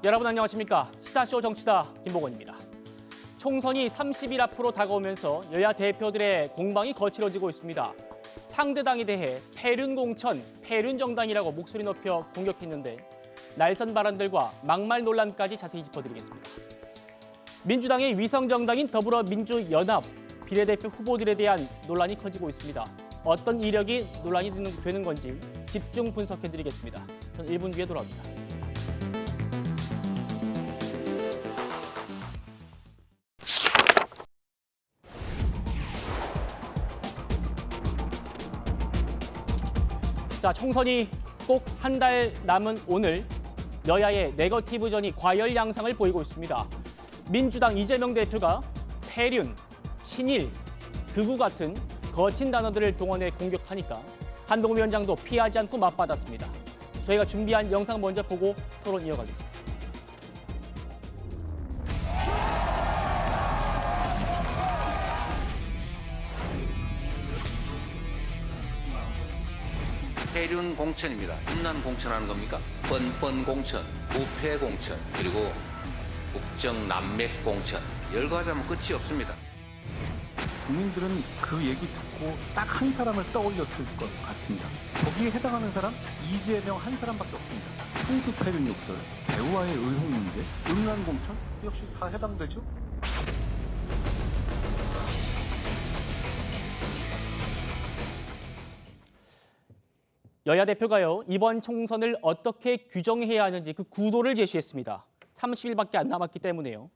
여러분 안녕하십니까? 시사쇼 정치다 김보건입니다. 총선이 30일 앞으로 다가오면서 여야 대표들의 공방이 거칠어지고 있습니다. 상대당에 대해 패륜공천, 패륜정당이라고 목소리 높여 공격했는데 날선 발언들과 막말 논란까지 자세히 짚어드리겠습니다. 민주당의 위성정당인 더불어민주연합 비례대표 후보들에 대한 논란이 커지고 있습니다. 어떤 이력이 논란이 되는 건지 집중 분석해드리겠습니다. 저는 1분 뒤에 돌아옵니다. 자, 총선이 꼭 한 달 남은 오늘 여야의 네거티브전이 과열 양상을 보이고 있습니다. 민주당 이재명 대표가 패륜, 친일, 극우 같은 거친 단어들을 동원해 공격하니까 한동훈 위원장도 피하지 않고 맞받았습니다. 저희가 준비한 영상 먼저 보고 토론 이어가겠습니다. 패륜 공천입니다. 흠난 공천하는 겁니까? 뻔뻔 공천, 부패 공천, 그리고 국정 난맥 공천. 열거하자면 끝이 없습니다. 국민들은 그 얘기 듣고 딱 한 사람을 떠올렸을 것 같습니다. 거기에 해당하는 사람 이재명 한 사람밖에 없습니다. 풍수 패륜 욕설, 배우와의 의혹 문제, 음란 공천 역시 다 해당되죠. 여야 대표가요, 이번 총선을 어떻게 규정해야 하는지 그 구도를 제시했습니다. 30일밖에 안 남았기 때문에요.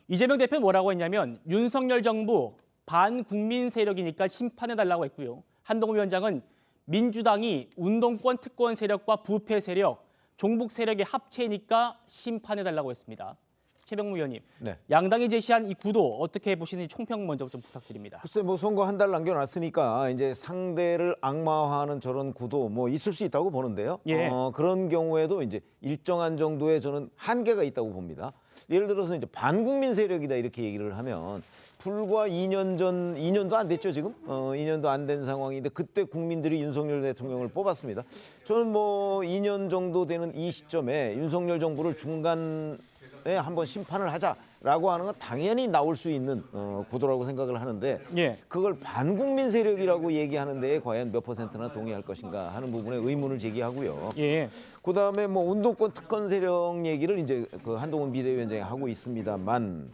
이재명 대표는 뭐라고 했냐면 윤석열 정부 반국민 세력이니까 심판해달라고 했고요. 한동훈 위원장은 민주당이 운동권 특권 세력과 부패 세력, 종북 세력의 합체니까 심판해달라고 했습니다. 최병무 의원님, 네. 양당이 제시한 이 구도 어떻게 보시는지 총평 먼저 좀 부탁드립니다. 글쎄 뭐 선거 한 달 남겨놨으니까 이제 상대를 악마화하는 저런 구도 뭐 있을 수 있다고 보는데요. 예. 그런 경우에도 이제 일정한 정도의 저는 한계가 있다고 봅니다. 예를 들어서 이제 반국민 세력이다 이렇게 얘기를 하면 불과 2년 전, 2년도 안 됐죠 지금? 2년도 안 된 상황인데 그때 국민들이 윤석열 대통령을 뽑았습니다. 저는 뭐 2년 정도 되는 이 시점에 윤석열 정부를 중간에 한번 심판을 하자라고 하는 건 당연히 나올 수 있는 구도라고 생각을 하는데 예. 그걸 반국민 세력이라고 얘기하는 데에 과연 몇 %나 동의할 것인가 하는 부분에 의문을 제기하고요. 예. 그다음에 뭐 운동권 특권 세력 얘기를 이제 그 한동훈 비대위원장이 하고 있습니다만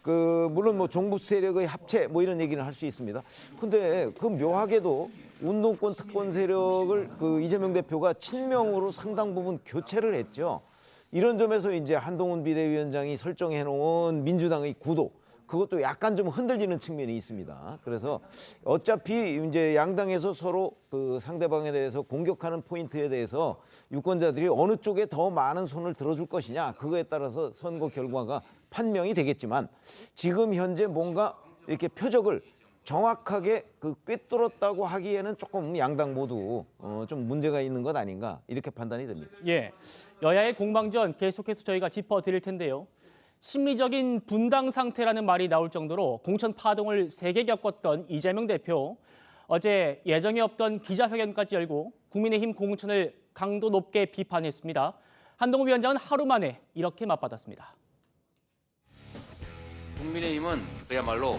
그 물론 뭐 종북 세력의 합체 뭐 이런 얘기는 할 수 있습니다. 근데 그 묘하게도 운동권 특권 세력을 그 이재명 대표가 친명으로 상당 부분 교체를 했죠. 이런 점에서 이제 한동훈 비대위원장이 설정해 놓은 민주당의 구도 그것도 약간 좀 흔들리는 측면이 있습니다. 그래서 어차피 이제 양당에서 서로 그 상대방에 대해서 공격하는 포인트에 대해서 유권자들이 어느 쪽에 더 많은 손을 들어줄 것이냐 그거에 따라서 선거 결과가 판명이 되겠지만 지금 현재 뭔가 이렇게 표적을 정확하게 그 꿰뚫었다고 하기에는 조금 양당 모두 좀 문제가 있는 것 아닌가 이렇게 판단이 됩니다. 예, 여야의 공방전 계속해서 저희가 짚어드릴 텐데요. 심리적인 분당 상태라는 말이 나올 정도로 공천 파동을 세게 겪었던 이재명 대표. 어제 예정에 없던 기자회견까지 열고 국민의힘 공천을 강도 높게 비판했습니다. 한동훈 위원장은 하루 만에 이렇게 맞받았습니다. 국민의힘은 그야말로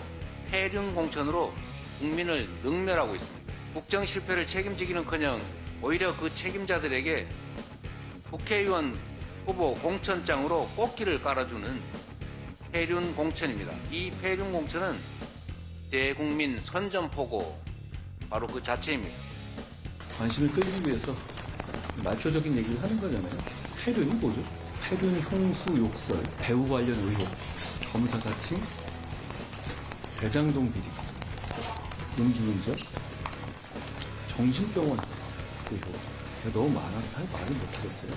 패륜 공천으로 국민을 능멸하고 있습니다. 국정 실패를 책임지기는커녕 오히려 그 책임자들에게 국회의원 후보 공천장으로 꽃길을 깔아주는 패륜 공천입니다. 이 패륜 공천은 대국민 선전포고 바로 그 자체입니다. 관심을 끌기 위해서 말초적인 얘기를 하는 거잖아요. 패륜이 뭐죠? 패륜, 형수, 욕설, 배우 관련 의혹, 검사 사칭, 대장동 비리, 음주운전, 정신병원 의혹. 너무 많아서 잘 말을 못하겠어요.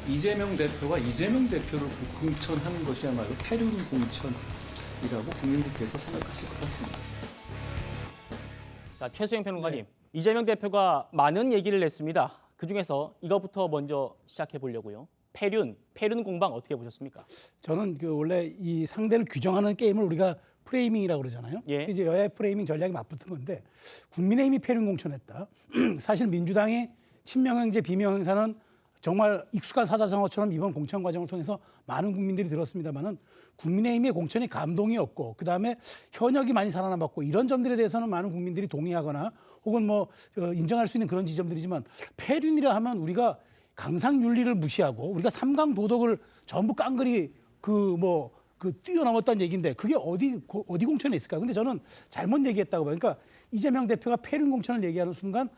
이재명 대표가 이재명 대표를 공천하는 것이야말로 패륜 공천이라고 국민들께서 생각하실 것 같습니다. 자, 최수영 평론가님, 이재명 대표가 많은 얘기를 했습니다. 그중에서 이거부터 먼저 시작해 보려고요. 패륜 공방 어떻게 보셨습니까? 저는 그 원래 이 상대를 규정하는 게임을 우리가 프레이밍이라고 그러잖아요. 예. 이제 여야의 프레이밍 전략이 맞붙은 건데 국민의힘이 패륜 공천했다. 사실 민주당의 친명 형제 비명 행사는 정말 익숙한 사자성어처럼 이번 공천 과정을 통해서 많은 국민들이 들었습니다만은 국민의힘의 공천이 감동이었고 그다음에 현역이 많이 살아남았고 이런 점들에 대해서는 많은 국민들이 동의하거나 혹은 뭐 인정할 수 있는 그런 지점들이지만 폐륜이라 하면 우리가 강상윤리를 무시하고 우리가 삼강 도덕을 전부 깡그리 뛰어넘었다는 얘기인데 그게 어디 공천에 있을까요? 근데 저는 잘못 얘기했다고 봐요. 그러니까 이재명 대표가 폐륜 공천을 얘기하는 순간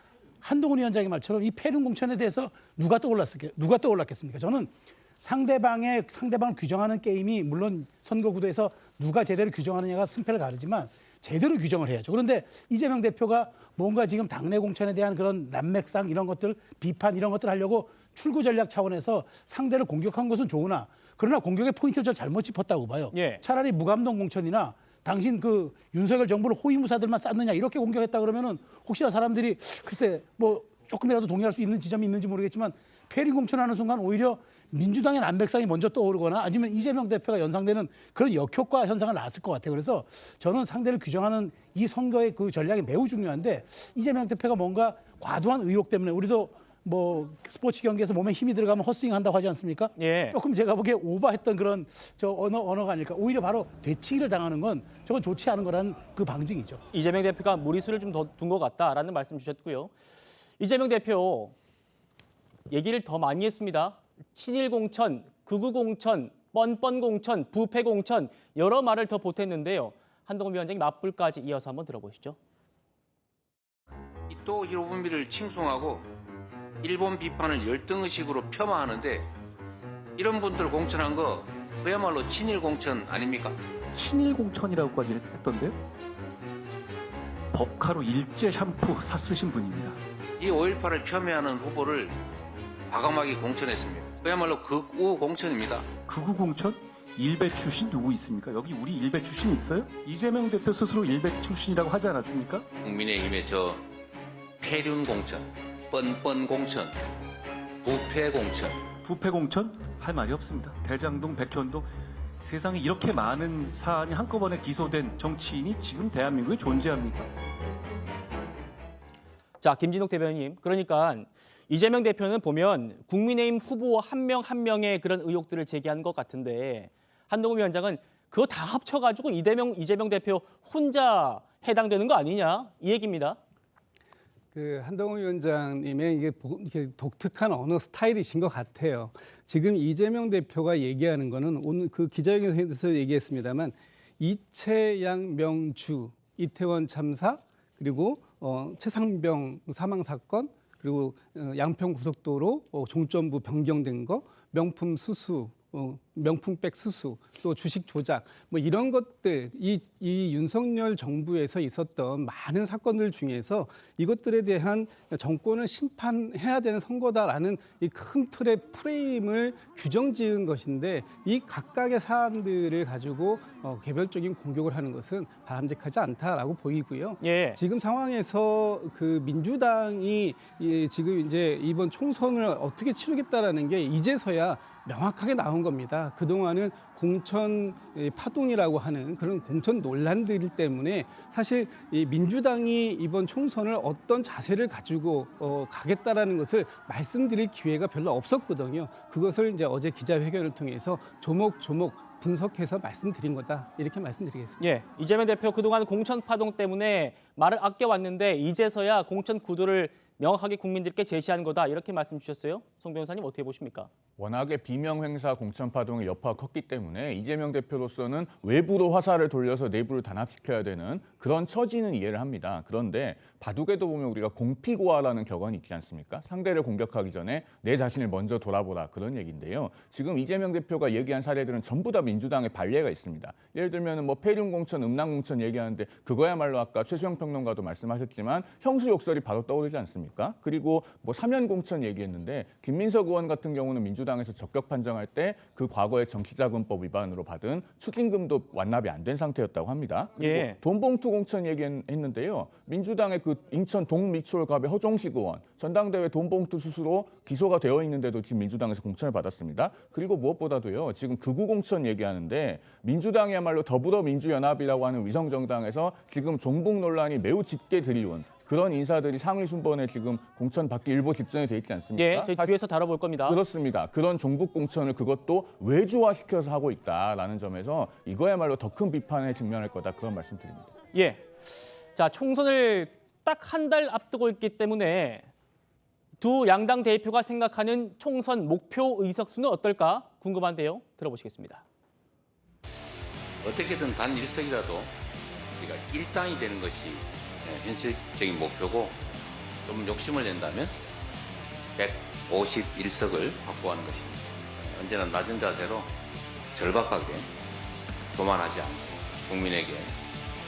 한동훈 위원장의 말처럼 이 폐륜 공천에 대해서 누가 떠올랐겠습니까? 저는 상대방을 규정하는 게임이 물론 선거구도에서 누가 제대로 규정하느냐가 승패를 가르지만 제대로 규정을 해야죠. 그런데 이재명 대표가 뭔가 지금 당내 공천에 대한 그런 난맥상 이런 것들, 비판 이런 것들 하려고 출구 전략 차원에서 상대를 공격한 것은 좋으나 그러나 공격의 포인트를 저 잘못 짚었다고 봐요. 예. 차라리 무감동 공천이나 당신 그 윤석열 정부를 호위무사들만 쌌느냐 이렇게 공격했다 그러면은 혹시나 사람들이 글쎄 뭐 조금이라도 동의할 수 있는 지점이 있는지 모르겠지만 폐륜 공천하는 순간 오히려 민주당의 난백상이 먼저 떠오르거나 아니면 이재명 대표가 연상되는 그런 역효과 현상을 낳았을 것 같아요. 그래서 저는 상대를 규정하는 이 선거의 그 전략이 매우 중요한데 이재명 대표가 뭔가 과도한 의혹 때문에 우리도 뭐 스포츠 경기에서 몸에 힘이 들어가면 헛스윙 한다고 하지 않습니까? 예. 조금 제가 보기에 오버했던 그런 언어가 아닐까. 오히려 바로 되치기를 당하는 건 저건 좋지 않은 거라는 그 방증이죠. 이재명 대표가 무리수를 좀 더 둔 것 같다라는 말씀 주셨고요. 이재명 대표 얘기를 더 많이 했습니다. 친일 공천, 극우 공천, 뻔뻔 공천, 부패 공천 여러 말을 더 보탰는데요. 한동훈 위원장이 맞불까지 이어서 한번 들어보시죠. 이토 히로부미를 칭송하고 일본 비판을 열등의식으로 폄하하는데 이런 분들 공천한 거 그야말로 친일 공천 아닙니까? 친일 공천이라고까지 했던데요? 법카로 일제 샴푸 사 쓰신 분입니다. 이 5.18을 폄훼하는 후보를 과감하게 공천했습니다. 그야말로 극우 공천입니다. 극우 공천? 일베 출신 누구 있습니까? 여기 우리 일베 출신 있어요? 이재명 대표 스스로 일베 출신이라고 하지 않았습니까? 국민의힘의 저 폐륜 공천, 뻔뻔 공천, 부패 공천. 부패 공천? 할 말이 없습니다. 대장동, 백현동 세상에 이렇게 많은 사안이 한꺼번에 기소된 정치인이 지금 대한민국에 존재합니까? 자, 김진욱 대변인님. 그러니까 이재명 대표는 보면 국민의힘 후보 한 명 한 명의 그런 의혹들을 제기한 것 같은데 한동훈 위원장은 그거 다 합쳐가지고 이재명 대표 혼자 해당되는 거 아니냐 이 얘기입니다. 그 한동훈 위원장님의 이게 독특한 언어 스타일이신 것 같아요. 지금 이재명 대표가 얘기하는 거는 오늘 그 기자회견에서 얘기했습니다만 이채양 명주 이태원 참사 그리고 최상병 사망 사건 그리고 양평 고속도로 종점부 변경된 거 명품 수수 명품백 수수 또 주식 조작 뭐 이런 것들 이 윤석열 정부에서 있었던 많은 사건들 중에서 이것들에 대한 정권을 심판해야 되는 선거다라는 이 큰 틀의 프레임을 규정지은 것인데 이 각각의 사안들을 가지고 개별적인 공격을 하는 것은 바람직하지 않다라고 보이고요. 예. 지금 상황에서 그 민주당이 지금 이제 이번 총선을 어떻게 치르겠다라는 게 이제서야 명확하게 나온 겁니다. 그동안은 공천 파동이라고 하는 그런 공천 논란들 때문에 사실 이 민주당이 이번 총선을 어떤 자세를 가지고 가겠다라는 것을 말씀드릴 기회가 별로 없었거든요. 그것을 이제 어제 기자회견을 통해서 조목조목 분석해서 말씀드린 거다. 이렇게 말씀드리겠습니다. 예, 이재명 대표 그동안 공천 파동 때문에 말을 아껴왔는데 이제서야 공천 구도를 명확하게 국민들께 제시한 거다 이렇게 말씀 주셨어요. 송 변호사님 어떻게 보십니까? 워낙에 비명행사 공천 파동의 여파가 컸기 때문에 이재명 대표로서는 외부로 화살을 돌려서 내부를 단합시켜야 되는 그런 처지는 이해를 합니다. 그런데 바둑에도 보면 우리가 공피고화라는 격언이 있지 않습니까? 상대를 공격하기 전에 내 자신을 먼저 돌아보라 그런 얘기인데요. 지금 이재명 대표가 얘기한 사례들은 전부 다 민주당의 발례가 있습니다. 예를 들면 뭐 폐륜 공천, 음란 공천 얘기하는데 그거야말로 아까 최수영 평론가도 말씀하셨지만 형수 욕설이 바로 떠오르지 않습니까? 그리고 뭐 사면 공천 얘기했는데 김민석 의원 같은 경우는 민주당에서 적격 판정할 때 그 과거의 정치자금법 위반으로 받은 추징금도 완납이 안 된 상태였다고 합니다. 그리고 예. 돈봉투 공천 얘기했는데요. 민주당의 그 인천 동미추홀갑의 허종식 의원 전당대회 돈봉투 수수로 기소가 되어 있는데도 지금 민주당에서 공천을 받았습니다. 그리고 무엇보다도요. 지금 극우 공천 얘기하는데 민주당이야말로 더불어민주연합이라고 하는 위성정당에서 지금 종북 논란이 매우 짙게 들이운 그런 인사들이 상위 순번에 지금 공천 받기 일보 직전에 돼 있지 않습니까? 예, 저희 뒤에서 다뤄볼 겁니다. 그렇습니다. 그런 종북 공천을 그것도 외주화시켜서 하고 있다라는 점에서 이거야말로 더 큰 비판에 직면할 거다 그런 말씀드립니다. 예. 자, 총선을 딱 한 달 앞두고 있기 때문에 두 양당 대표가 생각하는 총선 목표 의석수는 어떨까 궁금한데요. 들어보시겠습니다. 어떻게든 단 1석이라도 우리가 일당이 되는 것이 현실적인 목표고 좀 욕심을 낸다면 151석을 확보하는 것입니다. 언제나 낮은 자세로 절박하게 교만하지 않고 국민에게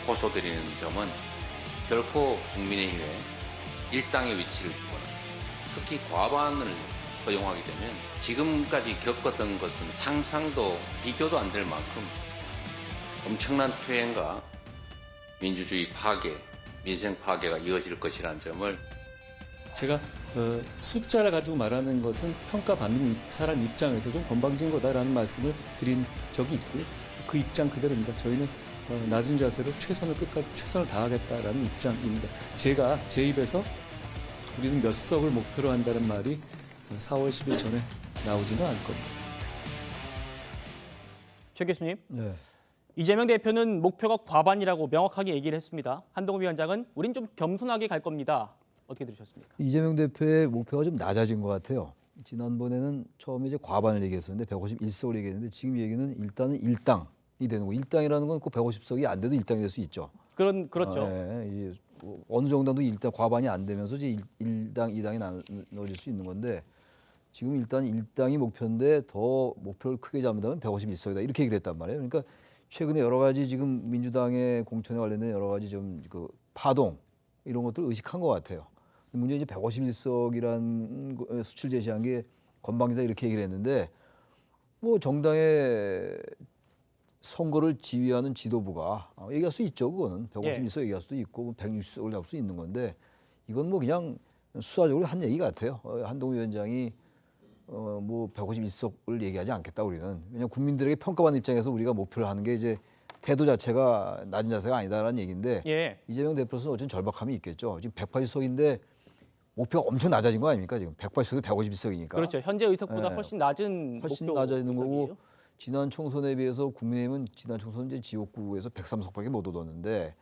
호소드리는 점은 결코 국민의힘에 일당의 위치를 주거나 특히 과반을 허용하게 되면 지금까지 겪었던 것은 상상도 비교도 안 될 만큼 엄청난 퇴행과 민주주의 파괴, 민생 파괴가 이어질 것이라는 점을 제가 숫자를 가지고 말하는 것은 평가받는 사람 입장에서 좀 건방진 거다라는 말씀을 드린 적이 있고요. 그 입장 그대로입니다. 저희는 낮은 자세로 끝까지 최선을 다하겠다라는 입장입니다. 제가 제 입에서 우리는 몇 석을 목표로 한다는 말이 4월 10일 전에 나오지는 않을 겁니다. 최 교수님, 네. 이재명 대표는 목표가 과반이라고 명확하게 얘기를 했습니다. 한동훈 위원장은 우린 좀 겸손하게 갈 겁니다. 어떻게 들으셨습니까? 이재명 대표의 목표가 좀 낮아진 것 같아요. 지난번에는 처음에 이제 과반을 얘기했었는데 151석을 얘기했는데 지금 얘기는 일단은 일당이 되는 거. 일당이라는 건 꼭 150석이 안 돼도 일당이 될 수 있죠. 그렇죠. 이제 뭐 어느 정도도 일단 과반이 안 되면서 이제 1당, 2당이 나눠질 수 있는 건데 지금 일단 일당이 목표인데 더 목표를 크게 잡는다면 151석이다 이렇게 얘기를 했단 말이에요. 그러니까 최근에 여러 가지 지금 민주당의 공천에 관련된 여러 가지 좀 그 파동 이런 것들을 의식한 것 같아요. 문제 이제 151석이라는 수치를 제시한 게 건방지다 이렇게 얘기를 했는데 뭐 정당의 선거를 지휘하는 지도부가 얘기할 수 있죠. 그거는 151석 얘기할 수도 있고 160석을 잡을 수 있는 건데 이건 뭐 그냥 수화적으로 한 얘기 같아요. 한동훈 위원장이 뭐 151석을 얘기하지 않겠다 우리는. 왜냐하면 국민들에게 평가받는 입장에서 우리가 목표를 하는 게 이제 태도 자체가 낮은 자세가 아니다라는 얘기인데 예. 이재명 대표로서는 어쨌든 절박함이 있겠죠. 지금 180석인데 목표가 엄청 낮아진 거 아닙니까? 지금 180석에서 151석이니까. 그렇죠. 현재 의석보다 네. 훨씬 낮은 훨씬 목표 낮아지는 의석이에요. 거고 지난 총선에 비해서 국민의힘은 지난 총선 이제 지역구에서 103석밖에 못 얻었는데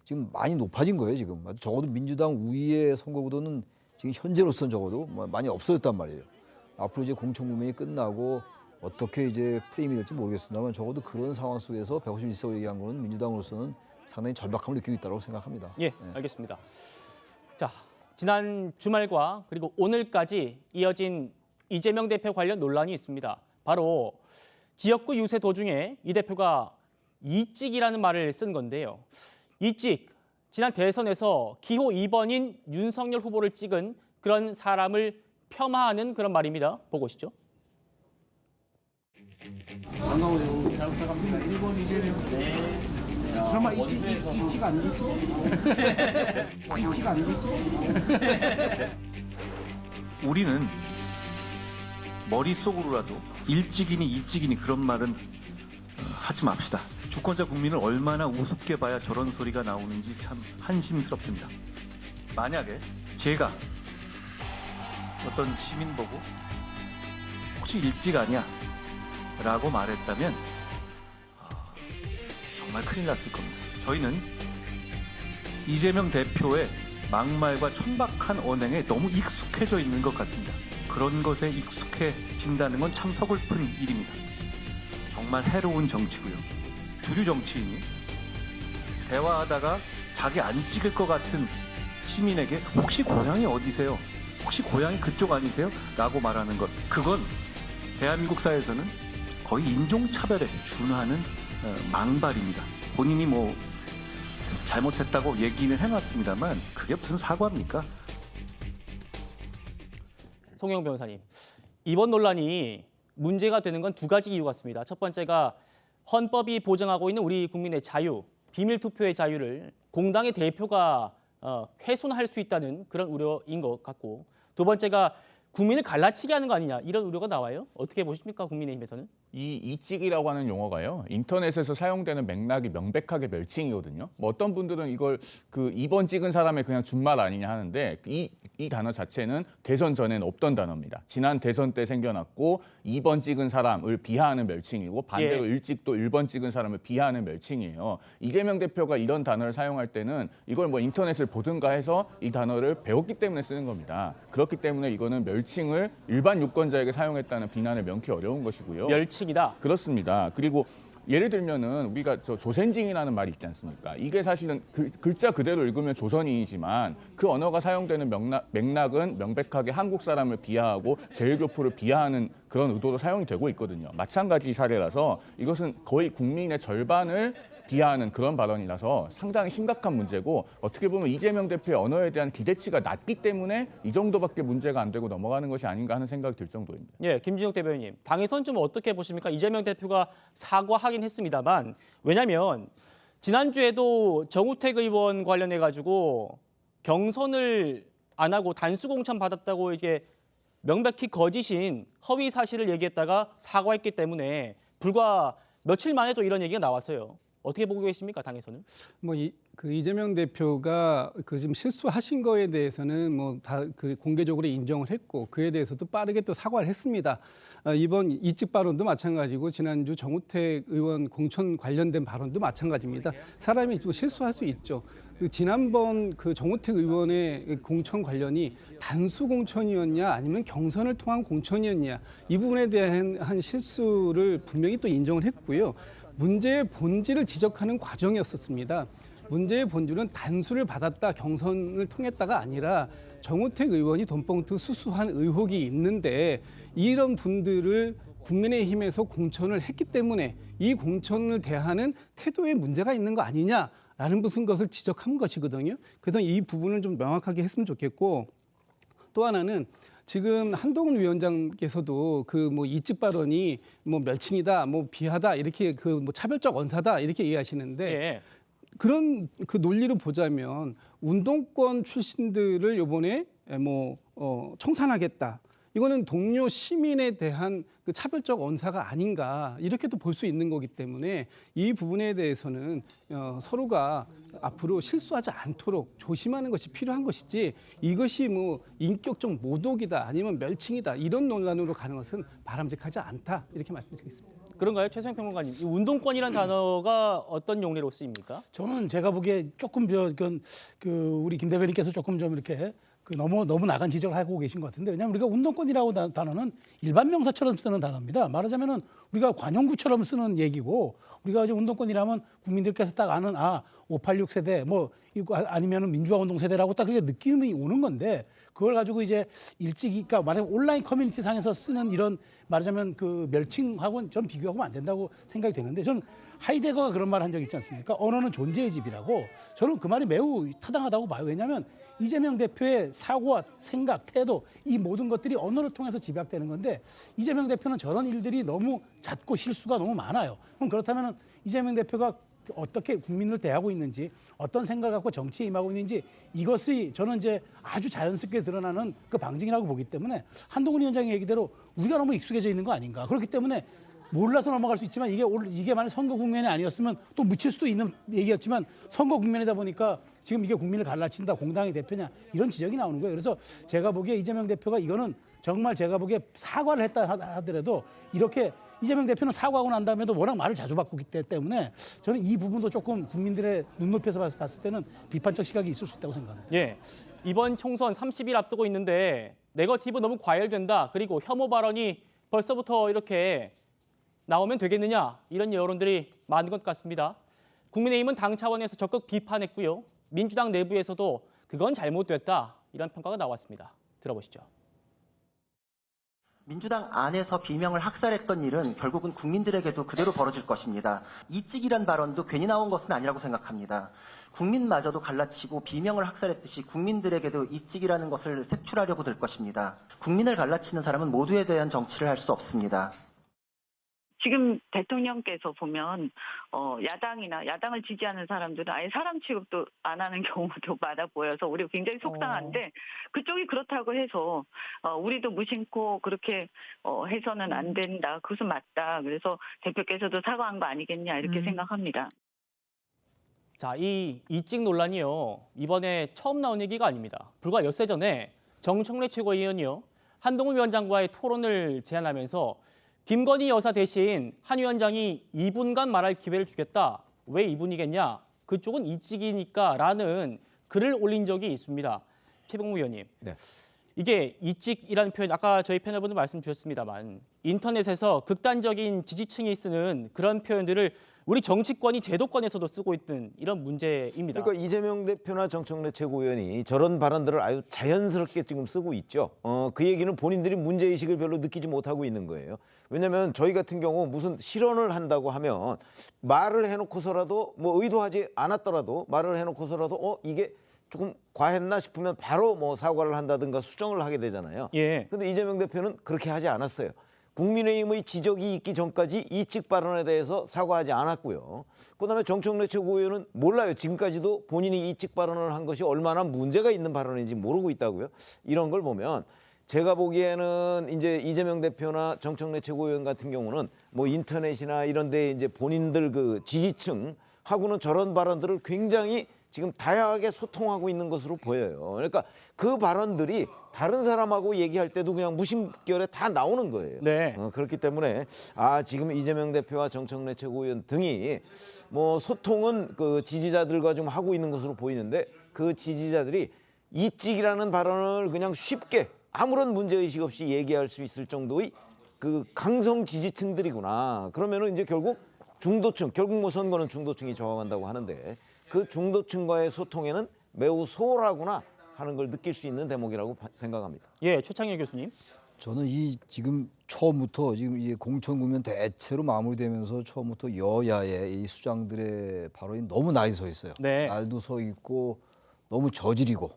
지금 많이 높아진 거예요. 지금 적어도 민주당 우위의 선거 구도는 지금 현재로서는 적어도 많이 없어졌단 말이에요. 앞으로 이제 공천 국면이 끝나고 어떻게 이제 프레임이 될지 모르겠습니다만 적어도 그런 상황 속에서 151석을 얘기한 거는 민주당으로서는 상당히 절박함을 느끼고 있다고 생각합니다. 예, 알겠습니다. 자, 지난 주말과 그리고 오늘까지 이어진 이재명 대표 관련 논란이 있습니다. 바로 지역구 유세 도중에 이 대표가 이찍이라는 말을 쓴 건데요. 이찍, 지난 대선에서 기호 2번인 윤석열 후보를 찍은 그런 사람을 폄하하는 그런 말입니다. 보고 오시죠. 설마 이치가 아니겠죠? 이치가 아니겠죠? 우리는 머릿속으로라도 일찍이니 이찍이니 그런 말은 하지 맙시다. 주권자 국민을 얼마나 우습게 봐야 저런 소리가 나오는지 참 한심스럽습니다. 만약에 제가 어떤 시민 보고 혹시 일찍 아니야? 라고 말했다면 정말 큰일 났을 겁니다. 저희는 이재명 대표의 막말과 천박한 언행에 너무 익숙해져 있는 것 같습니다. 그런 것에 익숙해진다는 건 참 서글픈 일입니다. 정말 해로운 정치고요. 주류 정치인이 대화하다가 자기 안 찍을 것 같은 시민에게 혹시 고향이 어디세요? 혹시 고향이 그쪽 아니세요? 라고 말하는 것. 그건 대한민국 사회에서는 거의 인종차별에 준하는 망발입니다. 본인이 뭐 잘못했다고 얘기는 해놨습니다만 그게 무슨 사과입니까? 송영 변호사님, 이번 논란이 문제가 되는 건 두 가지 이유 같습니다. 첫 번째가 헌법이 보장하고 있는 우리 국민의 자유, 비밀 투표의 자유를 공당의 대표가 훼손할 수 있다는 그런 우려인 것 같고, 두 번째가 국민을 갈라치게 하는 거 아니냐 이런 우려가 나와요. 어떻게 보십니까, 국민의힘에서는? 이 이찍이라고 하는 용어가요, 인터넷에서 사용되는 맥락이 명백하게 멸칭이거든요. 뭐 어떤 분들은 이걸 그 2번 찍은 사람의 그냥 준말 아니냐 하는데 이 단어 자체는 대선 전에는 없던 단어입니다. 지난 대선 때 생겨났고 2번 찍은 사람을 비하하는 멸칭이고 반대로 일찍도 1번 찍은 사람을 비하하는 멸칭이에요. 이재명 대표가 이런 단어를 사용할 때는 이걸 뭐 인터넷을 보든가 해서 이 단어를 배웠기 때문에 쓰는 겁니다. 그렇기 때문에 이거는 멸칭을 일반 유권자에게 사용했다는 비난을 명키 어려운 것이고요. 멸칭이다. 그렇습니다. 그리고 예를 들면은 우리가 조선징이라는 말이 있지 않습니까? 이게 사실은 글자 그대로 읽으면 조선인이지만 그 언어가 사용되는 맥락은 명백하게 한국 사람을 비하하고 제일교포를 비하하는 그런 의도로 사용이 되고 있거든요. 마찬가지 사례라서 이것은 거의 국민의 절반을 비하하는 그런 발언이라서 상당히 심각한 문제고, 어떻게 보면 이재명 대표의 언어에 대한 기대치가 낮기 때문에 이 정도밖에 문제가 안 되고 넘어가는 것이 아닌가 하는 생각이 들 정도입니다. 예, 김진욱 대변인, 당에선 좀 어떻게 보십니까? 이재명 대표가 사과하긴 했습니다만, 왜냐하면 지난주에도 정우택 의원 관련해 가지고 경선을 안 하고 단수 공천 받았다고 이게 명백히 거짓인 허위 사실을 얘기했다가 사과했기 때문에 불과 며칠 만에 또 이런 얘기가 나왔어요. 어떻게 보고 계십니까, 당에서는? 뭐 이재명 대표가 그 지금 실수하신 거에 대해서는 뭐 다 그 공개적으로 인정을 했고, 그에 대해서도 빠르게 또 사과를 했습니다. 이번 이직 발언도 마찬가지고 지난주 정우택 의원 공천 관련된 발언도 마찬가지입니다. 사람이 또 실수할 수 있죠. 지난번 그 정우택 의원의 공천 관련이 단수 공천이었냐 아니면 경선을 통한 공천이었냐, 이 부분에 대한 한 실수를 분명히 또 인정을 했고요. 문제의 본질을 지적하는 과정이었습니다. 문제의 본질은 단수를 받았다, 경선을 통했다가 아니라 정우택 의원이 돈봉투 수수한 의혹이 있는데 이런 분들을 국민의힘에서 공천을 했기 때문에 이 공천을 대하는 태도에 문제가 있는 거 아니냐라는 무슨 것을 지적한 것이거든요. 그래서 이 부분을 좀 명확하게 했으면 좋겠고, 또 하나는 지금 한동훈 위원장께서도 그 뭐 이직 발언이 뭐 멸칭이다, 뭐 비하다, 이렇게 그 뭐 차별적 언사다 이렇게 이해하시는데, 예. 그런 그 논리로 보자면 운동권 출신들을 이번에 뭐 청산하겠다, 이거는 동료 시민에 대한 그 차별적 언사가 아닌가, 이렇게도 볼 수 있는 거기 때문에 이 부분에 대해서는 서로가 앞으로 실수하지 않도록 조심하는 것이 필요한 것이지, 이것이 뭐 인격적 모독이다 아니면 멸칭이다 이런 논란으로 가는 것은 바람직하지 않다, 이렇게 말씀드리겠습니다. 그런가요, 최소영 평론가님? 이 운동권이라는 단어가 어떤 용례로 쓰입니까? 저는 제가 보기에 조금 우리 김 대변인께서 조금 좀 이렇게 너무 나간 지적을 하고 계신 것 같은데, 왜냐하면 우리가 운동권이라고 단어는 일반 명사처럼 쓰는 단어입니다. 말하자면은 우리가 관용구처럼 쓰는 얘기고, 우리가 이제 운동권이라면 국민들께서 딱 아는 586 세대 뭐 이거 아니면은 민주화 운동 세대라고 딱 그렇게 느낌이 오는 건데, 그걸 가지고 이제 그러니까 말하자면 온라인 커뮤니티 상에서 쓰는 이런 말하자면 그 멸칭하고는 좀 비교하면 안 된다고 생각이 되는데, 저는 하이데거가 그런 말 한 적 있지 않습니까? 언어는 존재의 집이라고. 저는 그 말이 매우 타당하다고 봐요. 왜냐하면 이재명 대표의 사고와 생각, 태도, 이 모든 것들이 언어를 통해서 집약되는 건데, 이재명 대표는 저런 일들이 너무 잦고 실수가 너무 많아요. 그럼 그렇다면 이재명 대표가 어떻게 국민을 대하고 있는지, 어떤 생각을 갖고 정치에 임하고 있는지, 이것이 저는 이제 아주 자연스럽게 드러나는 그 방증이라고 보기 때문에, 한동훈 위원장의 얘기대로 우리가 너무 익숙해져 있는 거 아닌가. 그렇기 때문에 몰라서 넘어갈 수 있지만, 이게 만약 선거 국면이 아니었으면 또 묻힐 수도 있는 얘기였지만, 선거 국면이다 보니까 지금 이게 국민을 갈라친다, 공당의 대표냐, 이런 지적이 나오는 거예요. 그래서 제가 보기에 이재명 대표가 이거는 정말 제가 보기에 사과를 했다 하더라도, 이렇게 이재명 대표는 사과하고 난 다음에도 워낙 말을 자주 바꾸기 때문에 저는 이 부분도 조금 국민들의 눈높이에서 봤을 때는 비판적 시각이 있을 수 있다고 생각합니다. 예, 이번 총선 30일 앞두고 있는데 네거티브 너무 과열된다, 그리고 혐오 발언이 벌써부터 이렇게 나오면 되겠느냐, 이런 여론들이 많은 것 같습니다. 국민의힘은 당 차원에서 적극 비판했고요. 민주당 내부에서도 그건 잘못됐다, 이런 평가가 나왔습니다. 들어보시죠. 민주당 안에서 비명을 학살했던 일은 결국은 국민들에게도 그대로 벌어질 것입니다. 이찍이란 발언도 괜히 나온 것은 아니라고 생각합니다. 국민마저도 갈라치고 비명을 학살했듯이 국민들에게도 이찍이라는 것을 색출하려고 들 것입니다. 국민을 갈라치는 사람은 모두에 대한 정치를 할 수 없습니다. 지금 대통령께서 보면 야당을 지지하는 사람들은 아예 사람 취급도 안 하는 경우도 많아 보여서 우리가 굉장히 속상한데 그쪽이 그렇다고 해서 우리도 무심코 그렇게 해서는 안 된다. 그것은 맞다. 그래서 대표께서도 사과한 거 아니겠냐 이렇게 생각합니다. 자, 이 이직 논란이요. 이번에 처음 나온 얘기가 아닙니다. 불과 엿새 전에 정청래 최고위원이요. 한동훈 위원장과의 토론을 제안하면서 김건희 여사 대신 한 위원장이 2분간 말할 기회를 주겠다. 왜 2분이겠냐? 그쪽은 이직이니까 라는 글을 올린 적이 있습니다. 최병무 의원님. 네. 이게 이직이라는 표현, 아까 저희 패널분도 말씀 주셨습니다만 인터넷에서 극단적인 지지층이 쓰는 그런 표현들을 우리 정치권이 제도권에서도 쓰고 있는 이런 문제입니다. 그러니까 이재명 대표나 정청래 최고위원이 저런 발언들을 아주 자연스럽게 지금 쓰고 있죠. 그 얘기는 본인들이 문제의식을 별로 느끼지 못하고 있는 거예요. 왜냐하면 저희 같은 경우 무슨 실언을 한다고 하면 말을 해놓고서라도 뭐 의도하지 않았더라도 말을 해놓고서라도 이게 조금 과했나 싶으면 바로 뭐 사과를 한다든가 수정을 하게 되잖아요. 예. 근데 이재명 대표는 그렇게 하지 않았어요. 국민의힘의 지적이 있기 전까지 이직 발언에 대해서 사과하지 않았고요. 그다음에 정청래 최고위원은 몰라요. 지금까지도 본인이 이직 발언을 한 것이 얼마나 문제가 있는 발언인지 모르고 있다고요. 이런 걸 보면 제가 보기에는 이제 이재명 대표나 정청래 최고위원 같은 경우는 뭐 인터넷이나 이런 데 이제 본인들 그 지지층하고는 저런 발언들을 굉장히 지금 다양하게 소통하고 있는 것으로 보여요. 그러니까 그 발언들이 다른 사람하고 얘기할 때도 그냥 무심결에 다 나오는 거예요. 네. 그렇기 때문에 지금 이재명 대표와 정청래 최고위원 등이 뭐 소통은 그 지지자들과 좀 하고 있는 것으로 보이는데 그 지지자들이 이직이라는 발언을 그냥 쉽게 아무런 문제의식 없이 얘기할 수 있을 정도의 그 강성 지지층들이구나. 그러면은 이제 결국 중도층, 결국 뭐 선거는 중도층이 저항한다고 하는데 그 중도층과의 소통에는 매우 소홀하구나 하는 걸 느낄 수 있는 대목이라고 생각합니다. 예, 최창일 교수님. 저는 지금 처음부터 지금 이제 공천 국면 대체로 마무리되면서 처음부터 여야의 이 수장들의 발언이 너무 날이 서 있어요. 네. 날도 서 있고 너무 저질이고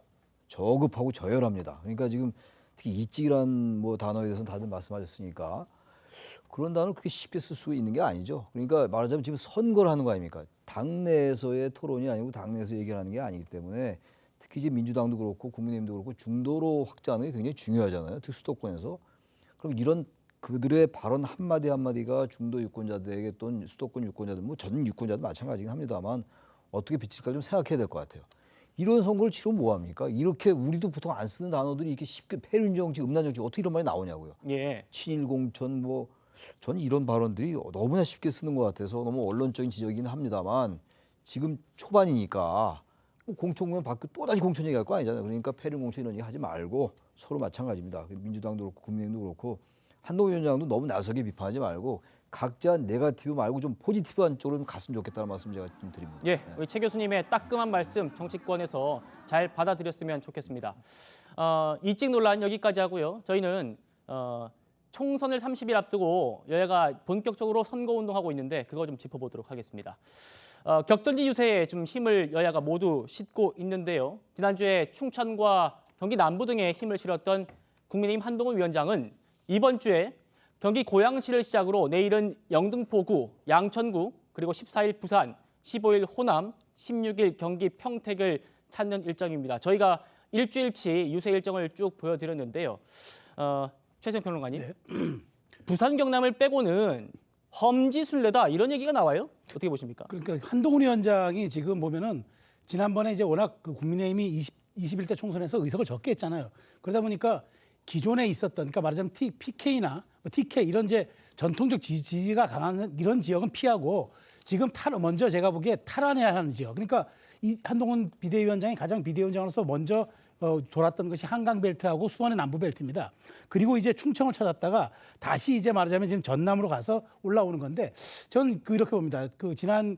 저급하고 저열합니다. 그러니까 지금 특히 이직이라는 뭐 단어에 대해서는 다들 말씀하셨으니까 그런 단어를 그렇게 쉽게 쓸 수 있는 게 아니죠. 그러니까 말하자면 지금 선거를 하는 거 아닙니까? 당내에서의 토론이 아니고 당내에서 얘기하는 게 아니기 때문에 특히 이제 민주당도 그렇고 국민의힘도 그렇고 중도로 확장하는 게 굉장히 중요하잖아요. 특히 수도권에서. 그럼 이런 그들의 발언 한마디 한마디가 중도 유권자들에게 또는 수도권 유권자들, 뭐 전 유권자도 마찬가지긴 합니다만 어떻게 비칠까 좀 생각해야 될 것 같아요. 이런 선거를 치르면 뭐합니까? 이렇게 우리도 보통 안 쓰는 단어들이 이렇게 쉽게 폐륜정치, 음란정치 어떻게 이런 말이 나오냐고요. 예. 친일공천 뭐 저는 이런 발언들이 너무나 쉽게 쓰는 것 같아서 너무 언론적인 지적이긴 합니다만 지금 초반이니까 공천국면 받고 또다시 공천 얘기할 거 아니잖아요. 그러니까 폐륜공천 이런 얘기 하지 말고 서로 마찬가지입니다. 민주당도 그렇고 국민의힘도 그렇고 한동훈 위원장도 너무 나서게 비판하지 말고 각자 네거티브 말고 좀 포지티브한 쪽으로 좀 갔으면 좋겠다는 말씀 제가 좀 드립니다. 예, 우리 최 교수님의 따끔한 말씀 정치권에서 잘 받아들였으면 좋겠습니다. 이직 논란 여기까지 하고요. 저희는 총선을 30일 앞두고 여야가 본격적으로 선거운동하고 있는데 그거 좀 짚어보도록 하겠습니다. 격전지 유세에 좀 힘을 여야가 모두 싣고 있는데요. 지난주에 충청과 경기 남부 등에 힘을 실었던 국민의힘 한동훈 위원장은 이번 주에 경기 고양시를 시작으로 내일은 영등포구, 양천구, 그리고 14일 부산, 15일 호남, 16일 경기 평택을 찾는 일정입니다. 저희가 일주일치 유세 일정을 쭉 보여드렸는데요. 최수영 평론가님, 네. 부산 경남을 빼고는 험지순례다 이런 얘기가 나와요? 어떻게 보십니까? 그러니까 한동훈 위원장이 지금 보면은 지난번에 이제 워낙 그 국민의힘이 21대 총선에서 의석을 적게 했잖아요. 그러다 보니까 기존에 있었던, 그러니까 말하자면 PK나 TK 이런 이제 전통적 지지가 강한 이런 지역은 피하고 지금 먼저 제가 보기에 탈환해야 하는 지역. 그러니까 이 한동훈 비대위원장이 가장 비대위원장으로서 먼저 돌았던 것이 한강벨트하고 수원의 남부벨트입니다. 그리고 이제 충청을 찾았다가 다시 이제 말하자면 지금 전남으로 가서 올라오는 건데 저는 이렇게 봅니다. 지난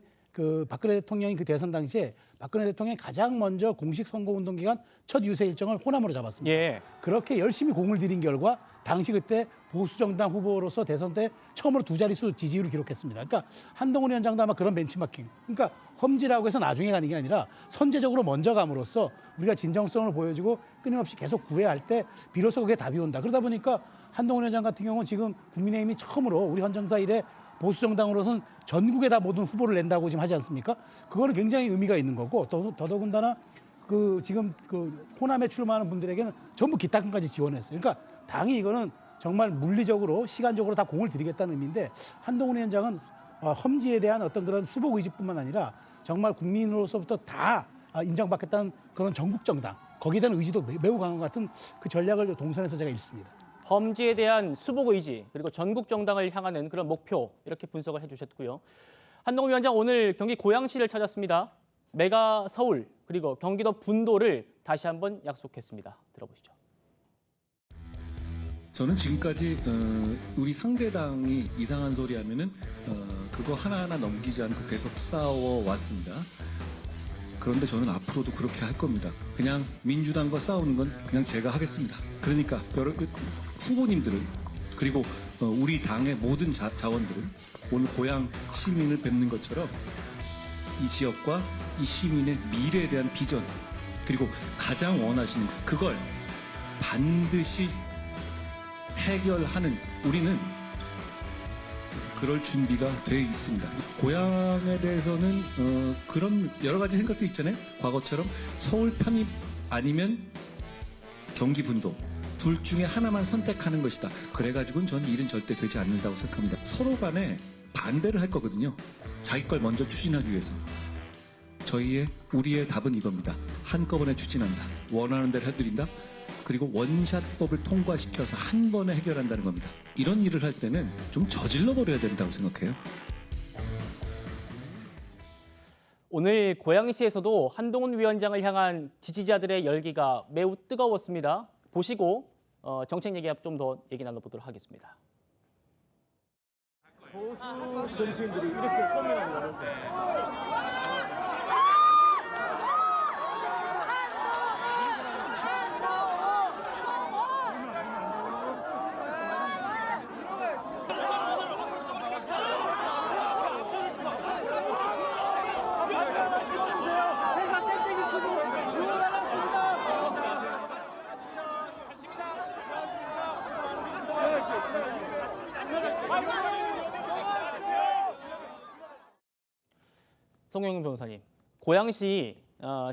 박근혜 대통령이 대선 당시에 박근혜 대통령이 가장 먼저 공식 선거운동 기간 첫 유세 일정을 호남으로 잡았습니다. 예. 그렇게 열심히 공을 들인 결과 당시 그때 보수정당 후보로서 대선 때 처음으로 두 자릿수 지지율을 기록했습니다. 그러니까 한동훈 위원장도 아마 그런 벤치마킹. 그러니까 험지라고 해서 나중에 가는 게 아니라 선제적으로 먼저 감으로써 우리가 진정성을 보여주고 끊임없이 계속 구애할 때 비로소 그게 답이 온다. 그러다 보니까 한동훈 위원장 같은 경우는 지금 국민의힘이 처음으로 우리 헌정사 이래 보수 정당으로서는 전국에 다 모든 후보를 낸다고 지금 하지 않습니까? 그거는 굉장히 의미가 있는 거고 더더군다나 그 지금 그 호남에 출마하는 분들에게는 전부 기타금까지 지원했어요. 그러니까 당이 이거는 정말 물리적으로 시간적으로 다 공을 들이겠다는 의미인데 한동훈 위원장은 험지에 대한 어떤 그런 수복 의지뿐만 아니라 정말 국민으로서부터 다 인정받겠다는 그런 전국 정당 거기에 대한 의지도 매우 강한 것 같은 그 전략을 동선에서 제가 읽습니다. 험지에 대한 수복 의지 그리고 전국 정당을 향하는 그런 목표 이렇게 분석을 해주셨고요. 한동훈 위원장 오늘 경기 고양시를 찾았습니다. 메가 서울 그리고 경기도 분도를 다시 한번 약속했습니다. 들어보시죠. 저는 지금까지 우리 상대당이 이상한 소리 하면은 그거 하나하나 넘기지 않고 계속 싸워왔습니다. 그런데 저는 앞으로도 그렇게 할 겁니다. 그냥 민주당과 싸우는 건 그냥 제가 하겠습니다. 그러니까 여러 후보님들은 그리고 우리 당의 모든 자원들은 오늘 고향 시민을 뵙는 것처럼 이 지역과 이 시민의 미래에 대한 비전 그리고 가장 원하시는 그걸 반드시 해결하는 우리는 그럴 준비가 돼 있습니다. 고향에 대해서는 그런 여러 가지 생각도 있잖아요. 과거처럼 서울 편입 아니면 경기 분도 둘 중에 하나만 선택하는 것이다. 그래가지고는 저는 일은 절대 되지 않는다고 생각합니다. 서로 간에 반대를 할 거거든요. 자기 걸 먼저 추진하기 위해서. 우리의 답은 이겁니다. 한꺼번에 추진한다. 원하는 대로 해드린다. 그리고 원샷법을 통과시켜서 한 번에 해결한다는 겁니다. 이런 일을 할 때는 좀 저질러 버려야 된다고 생각해요. 오늘 고양시에서도 한동훈 위원장을 향한 지지자들의 열기가 매우 뜨거웠습니다. 보시고 정책 얘기 좀 더 얘기 나눠보도록 하겠습니다. 보수 정치인들이 이렇게 꼬매는 거죠. 송영길 변호사님, 고양시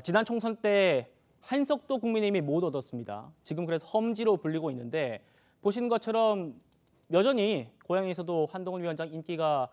지난 총선 때 한석도 국민의힘이 못 얻었습니다. 지금 그래서 험지로 불리고 있는데 보시는 것처럼 여전히 고양시에서도 한동훈 위원장 인기가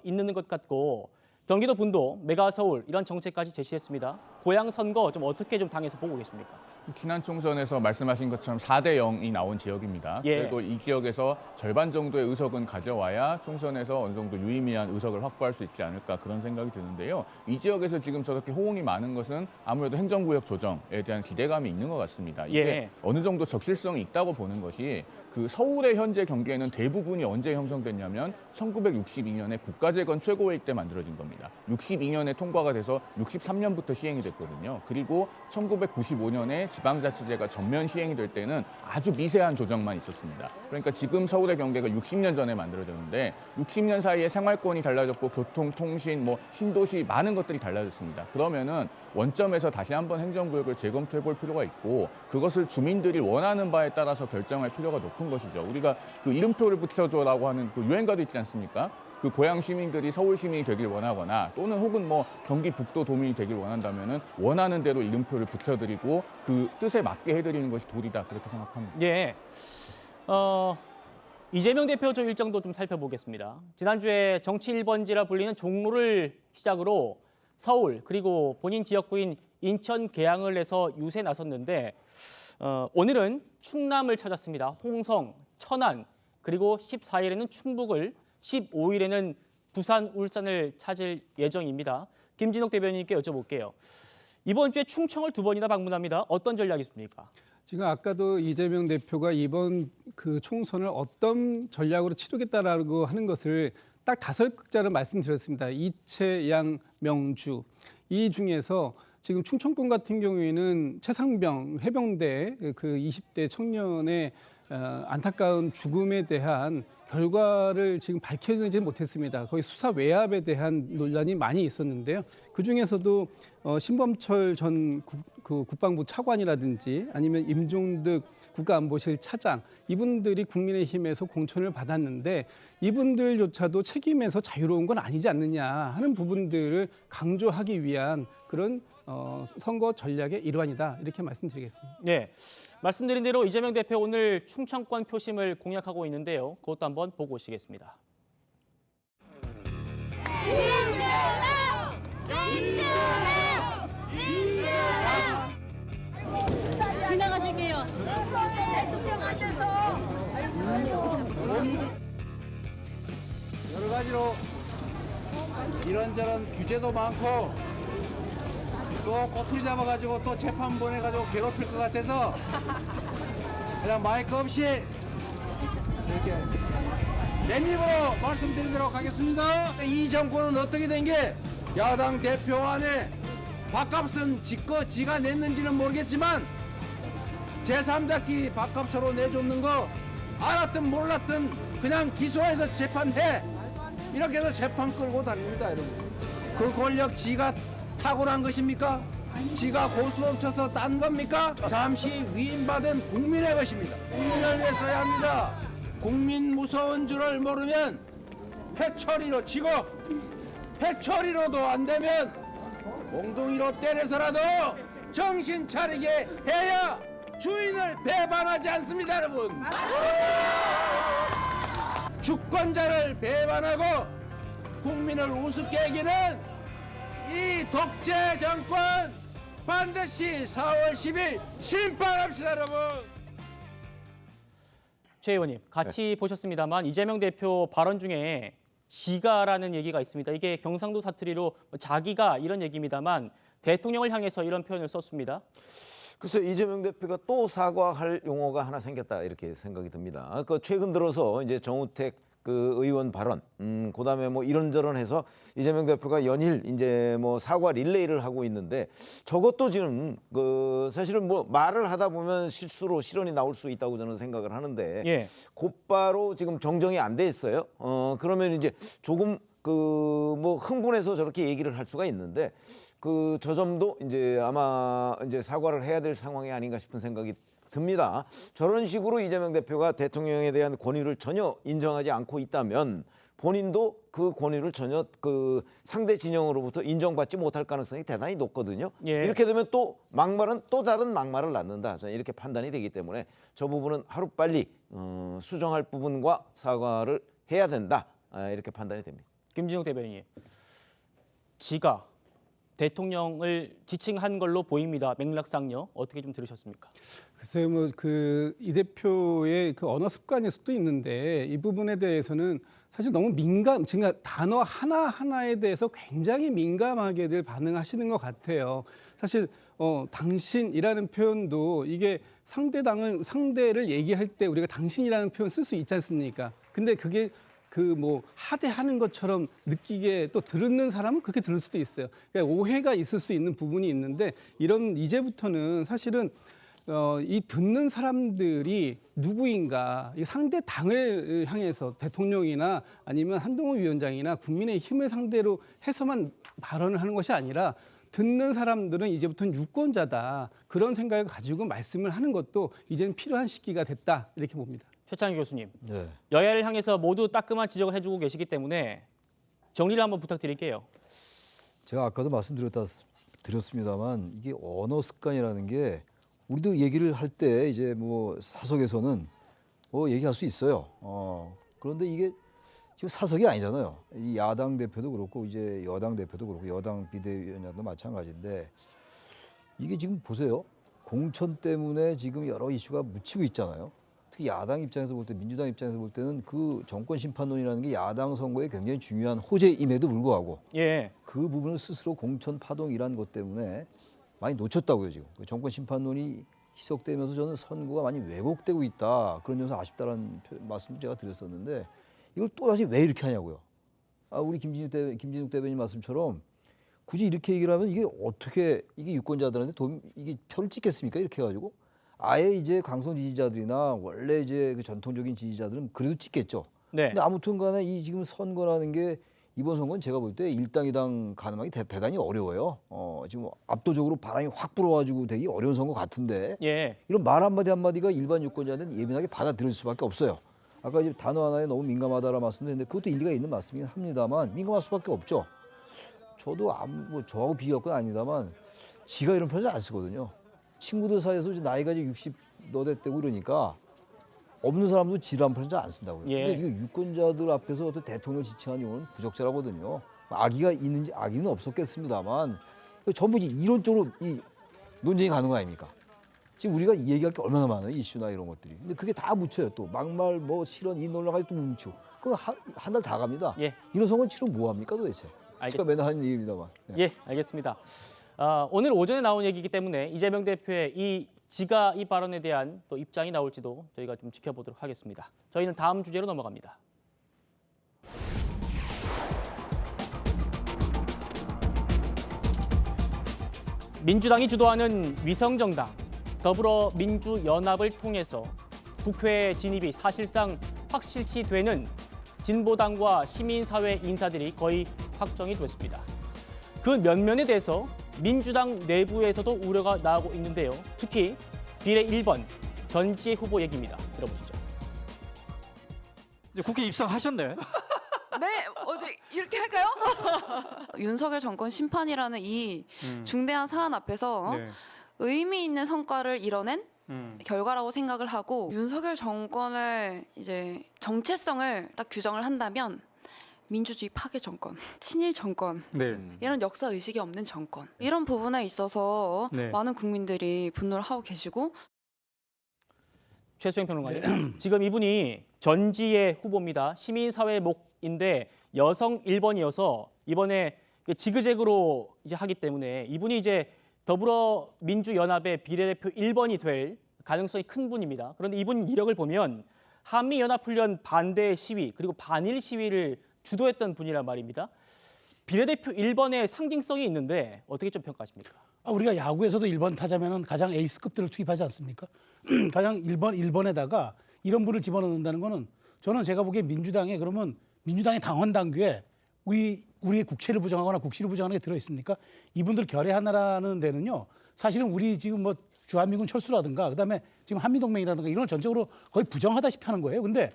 있는 것 같고 경기도 분도, 메가 서울 이런 정책까지 제시했습니다. 고양 선거 좀 어떻게 좀 당에서 보고 계십니까? 지난 총선에서 말씀하신 것처럼 4대 0이 나온 지역입니다. 예. 그리고 이 지역에서 절반 정도의 의석은 가져와야 총선에서 어느 정도 유의미한 의석을 확보할 수 있지 않을까 그런 생각이 드는데요. 이 지역에서 지금 저렇게 호응이 많은 것은 아무래도 행정구역 조정에 대한 기대감이 있는 것 같습니다. 이게 예. 어느 정도 적실성이 있다고 보는 것이 그 서울의 현재 경계는 대부분이 언제 형성됐냐면 1962년에 국가재건 최고회의 때 만들어진 겁니다. 62년에 통과가 돼서 63년부터 시행이 됐거든요. 그리고 1995년에 지방자치제가 전면 시행이 될 때는 아주 미세한 조정만 있었습니다. 그러니까 지금 서울의 경계가 60년 전에 만들어졌는데 60년 사이에 생활권이 달라졌고 교통, 통신, 신도시 많은 것들이 달라졌습니다. 그러면은 원점에서 다시 한번 행정구역을 재검토해 볼 필요가 있고 그것을 주민들이 원하는 바에 따라서 결정할 필요가 높은 것이죠. 우리가 그 이름표를 붙여줘라고 하는 그 유행가도 있지 않습니까? 그 고향 시민들이 서울 시민이 되길 원하거나 또는 혹은 경기 북도 도민이 되길 원한다면은 원하는 대로 이름표를 붙여드리고 그 뜻에 맞게 해드리는 것이 도리다 그렇게 생각합니다. 예. 이재명 대표 좀 일정도 좀 살펴보겠습니다. 지난주에 정치 1번지라 불리는 종로를 시작으로 서울 그리고 본인 지역구인 인천 계양을 내서 유세 나섰는데 오늘은 충남을 찾았습니다. 홍성, 천안 그리고 14일에는 충북을 15일에는 부산, 울산을 찾을 예정입니다. 김진욱 대변인께 여쭤볼게요. 이번 주에 충청을 2번이나 방문합니다. 어떤 전략이 있습니까? 지금 아까도 이재명 대표가 이번 그 총선을 어떤 전략으로 치르겠다라고 하는 것을 딱 5글자로 말씀드렸습니다. 이채, 양, 명주. 이 중에서 지금 충청권 같은 경우에는 최상병 해병대 그 20대 청년의 안타까운 죽음에 대한 결과를 지금 밝혀내지 못했습니다. 거의 수사 외압에 대한 논란이 많이 있었는데요. 그 중에서도 신범철 전 국방부 차관이라든지 아니면 임종득 국가안보실 차장 이분들이 국민의힘에서 공천을 받았는데 이분들조차도 책임에서 자유로운 건 아니지 않느냐 하는 부분들을 강조하기 위한 그런 선거 전략의 일환이다 이렇게 말씀드리겠습니다. 네, 말씀드린 대로 이재명 대표 오늘 충청권 표심을 공약하고 있는데요. 그것도 한번 보고 오시겠습니다. 지나가실게요. 여러 가지로 이런저런 규제도 많고 또 꼬투리 잡아가지고 또 재판 보내가지고 괴롭힐 것 같아서 그냥 마이크 없이 이렇게 맨입으로 말씀드리도록 하겠습니다. 이 정권은 어떻게 된 게 야당 대표 안에 밥값은 지가 냈는지는 모르겠지만 제3자끼리 밥값으로 내줬는 거 알았든 몰랐든 그냥 기소해서 재판해 이렇게 해서 재판 끌고 다닙니다 여러분. 그 권력 지가 탁월한 것입니까? 지가 고수 멈춰서 딴 겁니까? 잠시 위임받은 국민의 것입니다. 국민을 위해 써야 합니다. 국민 무서운 줄을 모르면 회초리로 치고 회초리로도 안 되면 몽둥이로 때려서라도 정신 차리게 해야 주인을 배반하지 않습니다 여러분. 주권자를 배반하고 국민을 우습게 하기는 이 독재 정권 반드시 4월 10일 심판합시다 여러분. 최 의원님, 같이 보셨습니다만 이재명 대표 발언 중에 지가라는 얘기가 있습니다. 이게 경상도 사투리로 자기가 이런 얘기입니다만 대통령을 향해서 이런 표현을 썼습니다. 글쎄 이재명 대표가 또 사과할 용어가 하나 생겼다 이렇게 생각이 듭니다. 그 최근 들어서 이제 정우택 그 의원 발언, 그다음에 뭐 이런저런 해서 이재명 대표가 연일 이제 뭐 사과 릴레이를 하고 있는데 저것도 지금 그 사실은 뭐 말을 하다 보면 실수로 실언이 나올 수 있다고 저는 생각을 하는데 예. 곧바로 지금 정정이 안 돼 있어요. 그러면 이제 조금 그 뭐 흥분해서 저렇게 얘기를 할 수가 있는데 그 저 점도 이제 아마 이제 사과를 해야 될 상황이 아닌가 싶은 생각이 듭니다. 저런 식으로 이재명 대표가 대통령에 대한 권위를 전혀 인정하지 않고 있다면 본인도 그 권위를 전혀 그 상대 진영으로부터 인정받지 못할 가능성이 대단히 높거든요. 예. 이렇게 되면 또 막말은 또 다른 막말을 낳는다. 저는 이렇게 판단이 되기 때문에 저 부분은 하루빨리 수정할 부분과 사과를 해야 된다. 이렇게 판단이 됩니다. 김진욱 대변인님, 지가 대통령을 지칭한 걸로 보입니다. 맥락상요. 어떻게 좀 들으셨습니까? 글쎄요, 뭐 그 이 대표의 그 언어 습관일 수도 있는데 이 부분에 대해서는 사실 너무 지금 단어 하나 하나에 대해서 굉장히 민감하게들 반응하시는 것 같아요. 사실 당신이라는 표현도 이게 상대를 얘기할 때 우리가 당신이라는 표현 쓸 수 있지 않습니까? 근데 그게 그 뭐 하대하는 것처럼 느끼게 또 듣는 사람은 그렇게 들을 수도 있어요. 그러니까 오해가 있을 수 있는 부분이 있는데 이제부터는 사실은 이 듣는 사람들이 누구인가, 이 상대 당을 향해서 대통령이나 아니면 한동훈 위원장이나 국민의힘을 상대로 해서만 발언을 하는 것이 아니라 듣는 사람들은 이제부터는 유권자다. 그런 생각을 가지고 말씀을 하는 것도 이제는 필요한 시기가 됐다. 이렇게 봅니다. 최창희 교수님, 네. 여야를 향해서 모두 따끔한 지적을 해주고 계시기 때문에 정리를 한번 부탁드릴게요. 제가 아까도 말씀드렸습니다만 이게 언어 습관이라는 게 우리도 얘기를 할 때 이제 뭐 사석에서는 뭐 얘기할 수 있어요. 그런데 이게 지금 사석이 아니잖아요. 이 야당 대표도 그렇고 이제 여당 대표도 그렇고 여당 비대위원장도 마찬가지인데 이게 지금 보세요. 공천 때문에 지금 여러 이슈가 묻히고 있잖아요. 특히 야당 입장에서 볼 때, 민주당 입장에서 볼 때는 그 정권 심판론이라는 게 야당 선거에 굉장히 중요한 호재임에도 불구하고 예. 그 부분을 스스로 공천 파동이라는 것 때문에 많이 놓쳤다고요 지금. 그 정권 심판론이 희석되면서 저는 선거가 많이 왜곡되고 있다. 그런 점에서 아쉽다는 말씀을 제가 드렸었는데 이걸 또다시 왜 이렇게 하냐고요. 우리 김진욱 대변인 말씀처럼 굳이 이렇게 얘기를 하면 이게 어떻게 이게 유권자들한테 이게 표를 찍겠습니까? 이렇게 해가지고 아예 이제 강성 지지자들이나 원래 이제 그 전통적인 지지자들은 그래도 찍겠죠. 네. 근데 아무튼간에 이 지금 선거라는 게 이번 선거는 제가 볼 때 일당 이당 가늠하기 대단히 어려워요. 지금 압도적으로 바람이 확 불어가지고 되게 어려운 선거 같은데 예. 이런 말 한마디 한마디가 일반 유권자는 예민하게 받아들일 수밖에 없어요. 아까 이제 단어 하나에 너무 민감하다라 말씀드렸는데 그것도 일리가 있는 말씀이긴 합니다만 민감할 수밖에 없죠. 저도 뭐 저하고 비교할 건 아닙니다만 지가 이런 표현을 안 쓰거든요. 친구들 사이에서 이제 나이가 이제 60 너댓 되고 이러니까 없는 사람도 지랄한 표현 잘 안 쓴다고요. 예. 근데 이거 유권자들 앞에서 어떤 대통령 지칭한 용어는 부적절하거든요. 악의가 있는지 악의는 없었겠습니다만 전부 이론적으로 이 논쟁이 가는 거 아닙니까? 지금 우리가 얘기할 게 얼마나 많아요, 이슈나 이런 것들이. 근데 그게 다 묻혀요. 또 막말, 뭐 실언, 이 논란까지 또 뭉치고. 그럼 한 달 다 갑니다. 예. 이런 선거 치료 뭐 합니까 도대체? 제가 맨날 하는 얘기입니다만. 예, 알겠습니다. 오늘 오전에 나온 얘기이기 때문에 이재명 대표의 이 지가 이 발언에 대한 또 입장이 나올지도 저희가 좀 지켜보도록 하겠습니다. 저희는 다음 주제로 넘어갑니다. 민주당이 주도하는 위성정당 더불어민주연합을 통해서 국회에 진입이 사실상 확실시 되는 진보당과 시민사회 인사들이 거의 확정이 됐습니다. 그 면면에 대해서 민주당 내부에서도 우려가 나오고 있는데요. 특히 비례 1번 전지혜 후보 얘기입니다. 들어보시죠. 이제 국회 입성하셨네. 네, 어디 이렇게 할까요? 윤석열 정권 심판이라는 이 중대한 사안 앞에서 네. 의미 있는 성과를 이뤄낸 결과라고 생각을 하고 윤석열 정권을 이제 정체성을 딱 규정을 한다면 민주주의 파괴 정권, 친일 정권, 네. 이런 역사 의식이 없는 정권 이런 부분에 있어서 네. 많은 국민들이 분노를 하고 계시고 최수영 평론가님, 지금 이분이 전지혜 후보입니다. 시민사회 목인데 여성 1번이어서 이번에 지그재그로 이제 하기 때문에 이분이 이제 더불어민주연합의 비례대표 1번이 될 가능성이 큰 분입니다. 그런데 이분 이력을 보면 한미연합훈련 반대 시위 그리고 반일 시위를 주도했던 분이란 말입니다. 비례대표 1번의 상징성이 있는데 어떻게 좀 평가하십니까? 우리가 야구에서도 1번 타자면은 가장 에이스급들을 투입하지 않습니까? 가장 1번에다가 이런 분을 집어넣는다는 거는 저는 제가 보기에 민주당에 그러면 민주당의 당원 당규에 우리의 국채를 부정하거나 국시를 부정하는 게 들어 있습니까? 이분들 결의하나라는 데는요. 사실은 우리 지금 뭐 주한미군 철수라든가 그다음에 지금 한미동맹이라든가 이런 걸 전적으로 거의 부정하다시피 하는 거예요. 근데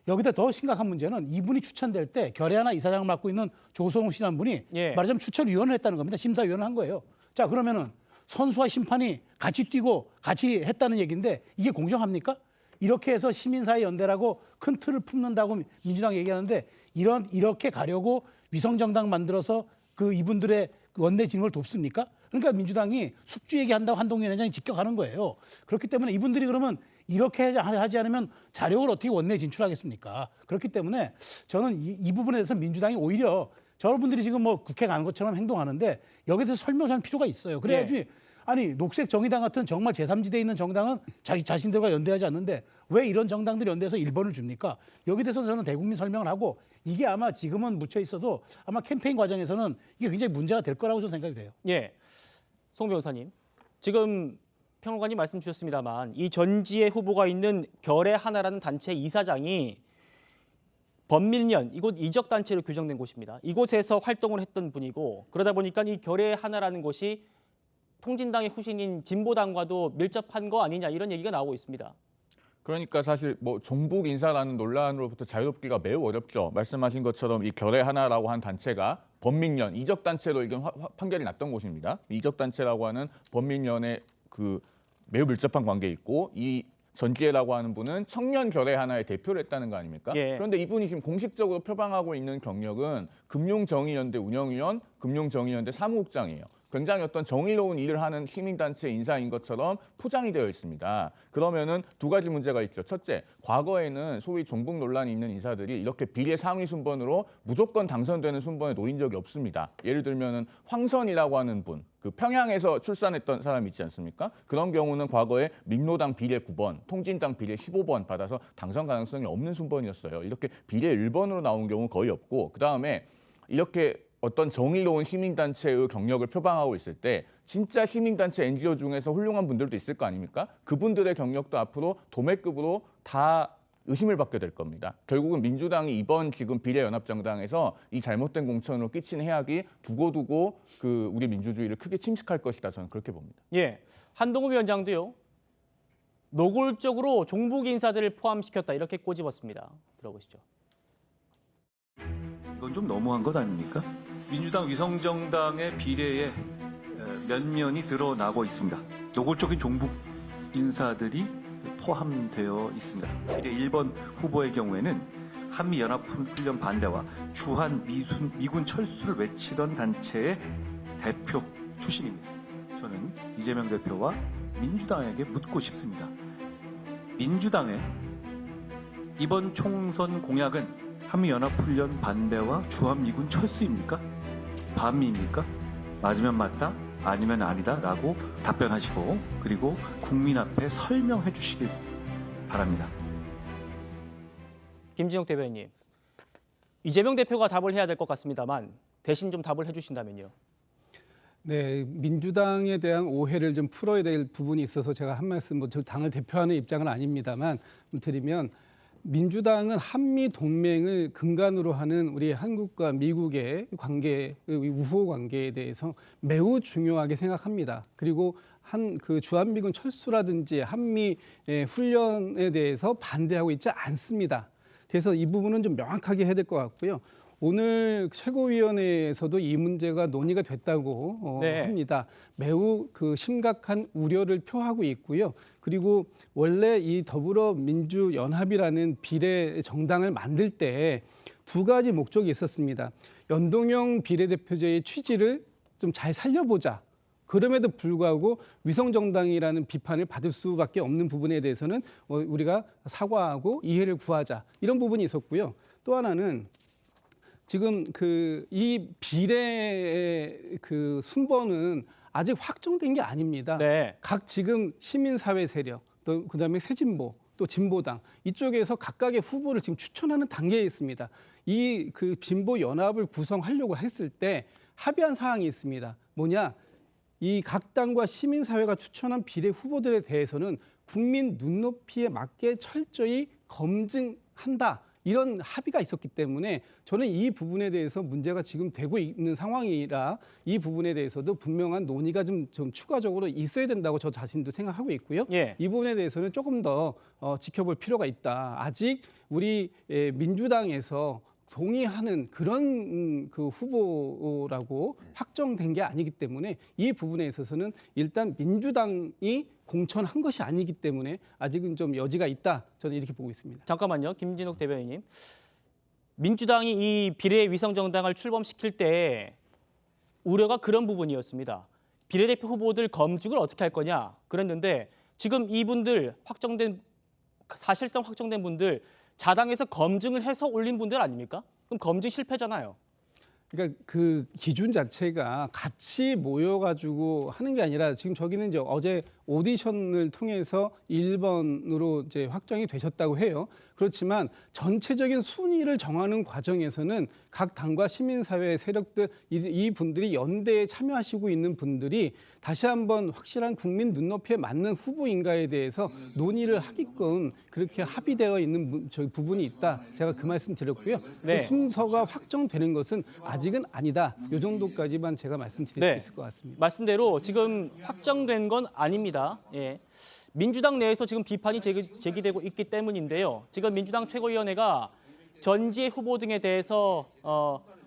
여기다 더 심각한 문제는 이분이 추천될 때 결의하나 이사장을 맡고 있는 조성우 씨라는 분이 말하자면 추천위원을 했다는 겁니다. 심사위원을 한 거예요. 자, 그러면은 선수와 심판이 같이 뛰고 같이 했다는 얘기인데 이게 공정합니까? 이렇게 해서 시민사회 연대라고 큰 틀을 품는다고 민주당이 얘기하는데 이렇게 가려고 위성정당 만들어서 그 이분들의 원내 진입을 돕습니까? 그러니까 민주당이 숙주 얘기한다고 한동훈 위원장이 직격하는 거예요. 그렇기 때문에 이분들이 그러면 이렇게 하지 않으면 자력을 어떻게 원내에 진출하겠습니까? 그렇기 때문에 저는 이 부분에 대해서 민주당이 오히려 저분들이 지금 뭐 국회 가는 것처럼 행동하는데 여기에 대해서 설명할 필요가 있어요. 그래야지 아니 녹색 정의당 같은 정말 제3지대에 있는 정당은 자신들과 연대하지 않는데 왜 이런 정당들이 연대해서 1번을 줍니까? 여기에 대해서 저는 대국민 설명을 하고 이게 아마 지금은 묻혀 있어도 아마 캠페인 과정에서는 이게 굉장히 문제가 될 거라고 저는 생각이 돼요. 예, 송 변호사님. 지금 평론가님 말씀 주셨습니다만 이 전지혜 후보가 있는 결의 하나라는 단체 이사장이 범민련, 이곳 이적단체로 규정된 곳입니다. 이곳에서 활동을 했던 분이고 그러다 보니까 이 결의 하나라는 곳이 통진당의 후신인 진보당과도 밀접한 거 아니냐 이런 얘기가 나오고 있습니다. 그러니까 사실 뭐 종북 인사라는 논란으로부터 자유롭기가 매우 어렵죠. 말씀하신 것처럼 이 결의 하나라고 한 단체가 범민련, 이적단체로 이건 판결이 났던 곳입니다. 이적단체라고 하는 범민련의 그 매우 밀접한 관계에 있고 이 전지혜라고 하는 분은 청년 결의 하나의 대표를 했다는 거 아닙니까? 그런데 이분이 지금 공식적으로 표방하고 있는 경력은 금융정의연대 운영위원, 금융정의연대 사무국장이에요. 굉장히 어떤 정의로운 일을 하는 시민단체 인사인 것처럼 포장이 되어 있습니다. 그러면은 두 가지 문제가 있죠. 첫째, 과거에는 소위 종북 논란이 있는 인사들이 이렇게 비례 상위 순번으로 무조건 당선되는 순번에 놓인 적이 없습니다. 예를 들면은 황선이라고 하는 분, 그 평양에서 출산했던 사람 있지 않습니까? 그런 경우는 과거에 민노당 비례 9번, 통진당 비례 15번 받아서 당선 가능성이 없는 순번이었어요. 이렇게 비례 1번으로 나온 경우 거의 없고 그다음에 이렇게 어떤 정의로운 시민단체의 경력을 표방하고 있을 때 진짜 시민단체 NGO 중에서 훌륭한 분들도 있을 거 아닙니까? 그분들의 경력도 앞으로 도매급으로 다 의심을 받게 될 겁니다. 결국은 민주당이 이번 지금 비례연합정당에서 이 잘못된 공천으로 끼친 해악이 두고두고 우리 민주주의를 크게 침식할 것이다. 저는 그렇게 봅니다. 예, 한동훈 위원장도요. 노골적으로 종북 인사들을 포함시켰다 이렇게 꼬집었습니다. 들어보시죠. 이건 좀 너무한 것 아닙니까? 민주당 위성정당의 비례에 면면이 드러나고 있습니다. 노골적인 종북 인사들이 포함되어 있습니다. 비례 1번 후보의 경우에는 한미연합훈련 반대와 주한 미군 철수를 외치던 단체의 대표 출신입니다. 저는 이재명 대표와 민주당에게 묻고 싶습니다. 민주당의 이번 총선 공약은 한미연합훈련 반대와 주한미군 철수입니까? 반미입니까? 맞으면 맞다, 아니면 아니다 라고 답변하시고 그리고 국민 앞에 설명해 주시길 바랍니다. 김진욱 대변인님, 이재명 대표가 답을 해야 될 것 같습니다만 대신 좀 답을 해주신다면요. 네, 민주당에 대한 오해를 좀 풀어야 될 부분이 있어서 제가 한 말씀, 저 당을 대표하는 입장은 아닙니다만 드리면 민주당은 한미 동맹을 근간으로 하는 우리 한국과 미국의 관계, 우호 관계에 대해서 매우 중요하게 생각합니다. 그리고 그 주한미군 철수라든지 한미 훈련에 대해서 반대하고 있지 않습니다. 그래서 이 부분은 좀 명확하게 해야 될 것 같고요. 오늘 최고위원회에서도 이 문제가 논의가 됐다고 합니다. 매우 심각한 우려를 표하고 있고요. 그리고 원래 이 더불어민주연합이라는 비례 정당을 만들 때 두 가지 목적이 있었습니다. 연동형 비례대표제의 취지를 좀 잘 살려보자. 그럼에도 불구하고 위성정당이라는 비판을 받을 수밖에 없는 부분에 대해서는 우리가 사과하고 이해를 구하자. 이런 부분이 있었고요. 또 하나는 지금 이 비례의 순번은 아직 확정된 게 아닙니다. 네. 각 지금 시민사회 세력, 또 그다음에 새진보, 또 진보당 이쪽에서 각각의 후보를 지금 추천하는 단계에 있습니다. 이 진보 연합을 구성하려고 했을 때 합의한 사항이 있습니다. 뭐냐? 이 각 당과 시민사회가 추천한 비례 후보들에 대해서는 국민 눈높이에 맞게 철저히 검증한다. 이런 합의가 있었기 때문에 저는 이 부분에 대해서 문제가 지금 되고 있는 상황이라 이 부분에 대해서도 분명한 논의가 좀 추가적으로 있어야 된다고 저 자신도 생각하고 있고요. 예. 이 부분에 대해서는 조금 더 지켜볼 필요가 있다. 아직 우리 민주당에서 동의하는 그런 후보라고 확정된 게 아니기 때문에 이 부분에 있어서는 일단 민주당이 공천한 것이 아니기 때문에 아직은 좀 여지가 있다. 저는 이렇게 보고 있습니다. 잠깐만요. 김진욱 대변인님. 민주당이 이 비례 위성정당을 출범시킬 때 우려가 그런 부분이었습니다. 비례대표 후보들 검증을 어떻게 할 거냐 그랬는데 지금 이분들 사실상 확정된 분들 자당에서 검증을 해서 올린 분들 아닙니까? 그럼 검증 실패잖아요. 그러니까 그 기준 자체가 같이 모여가지고 하는 게 아니라 지금 저기는 이제 어제 오디션을 통해서 1번으로 이제 확정이 되셨다고 해요. 그렇지만 전체적인 순위를 정하는 과정에서는 각 당과 시민사회 세력들 이 분들이 연대에 참여하시고 있는 분들이 다시 한번 확실한 국민 눈높이에 맞는 후보인가에 대해서 논의를 하게끔 그렇게 합의되어 있는 부분이 있다. 제가 그 말씀 드렸고요. 네. 그 순서가 확정되는 것은 아직은 아니다. 이 정도까지만 제가 말씀드릴 수 있을 것 같습니다. 말씀대로 지금 확정된 건 아닙니다. 예. 민주당 내에서 지금 비판이 제기되고 있기 때문인데요. 지금 민주당 최고위원회가 전지의 후보 등에 대해서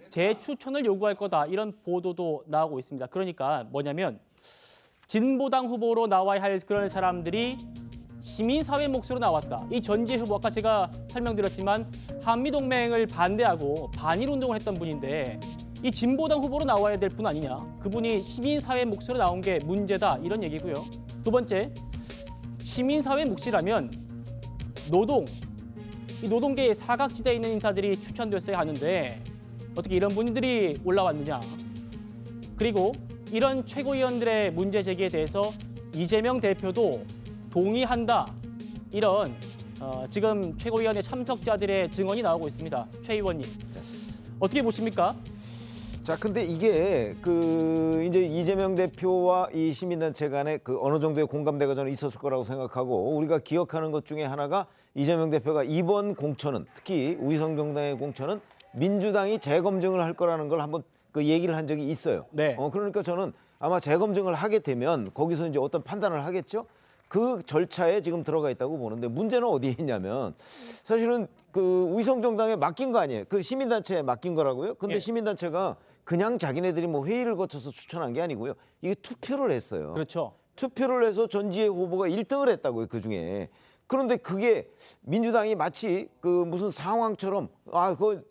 재추천을 요구할 거다 이런 보도도 나오고 있습니다. 그러니까 뭐냐면 진보당 후보로 나와야 할 그런 사람들이 시민사회 몫으로 나왔다. 이 전지의 후보 아까 제가 설명드렸지만 한미동맹을 반대하고 반일운동을 했던 분인데 이 진보당 후보로 나와야 될 분 아니냐. 그분이 시민사회 몫으로 나온 게 문제다 이런 얘기고요. 두 번째, 시민사회 몫이라면 이 노동계의 사각지대에 있는 인사들이 추천됐어야 하는데 어떻게 이런 분들이 올라왔느냐. 그리고 이런 최고위원들의 문제 제기에 대해서 이재명 대표도 동의한다. 이런 지금 최고위원회 참석자들의 증언이 나오고 있습니다. 최 의원님, 어떻게 보십니까? 자, 근데 이게 이제 이재명 대표와 이 시민단체 간에 어느 정도의 공감대가 저는 있었을 거라고 생각하고, 우리가 기억하는 것 중에 하나가 이재명 대표가 이번 공천은, 특히 우위성정당의 공천은 민주당이 재검증을 할 거라는 걸 한번 얘기를 한 적이 있어요. 네. 그러니까 저는 아마 재검증을 하게 되면 거기서 이제 어떤 판단을 하겠죠. 그 절차에 지금 들어가 있다고 보는데, 문제는 어디에 있냐면 사실은 우위성정당에 맡긴 거 아니에요. 시민단체에 맡긴 거라고요. 근데 예. 시민단체가 그냥 자기네들이 뭐 회의를 거쳐서 추천한 게 아니고요. 이게 투표를 했어요. 그렇죠. 투표를 해서 전지혜 후보가 1등을 했다고요, 그중에. 그런데 그게 민주당이 마치 무슨 상황처럼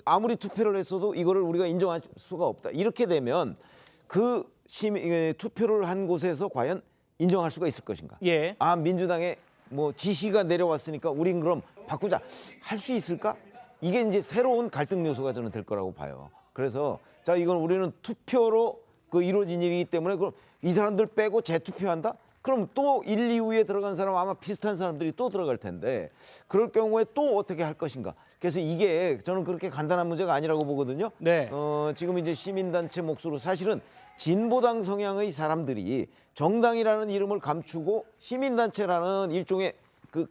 아무리 투표를 했어도 이거를 우리가 인정할 수가 없다. 이렇게 되면 투표를 한 곳에서 과연 인정할 수가 있을 것인가? 예. 민주당의 뭐 지시가 내려왔으니까 우린 그럼 바꾸자. 할 수 있을까? 이게 이제 새로운 갈등 요소가 저는 될 거라고 봐요. 그래서 자, 이건 우리는 투표로 이루어진 일이기 때문에 그럼 이 사람들 빼고 재투표한다? 그럼 또 1, 2위에 들어간 사람 아마 비슷한 사람들이 또 들어갈 텐데, 그럴 경우에 또 어떻게 할 것인가? 그래서 이게 저는 그렇게 간단한 문제가 아니라고 보거든요. 네. 지금 이제 시민단체 몫으로 사실은 진보당 성향의 사람들이 정당이라는 이름을 감추고 시민단체라는 일종의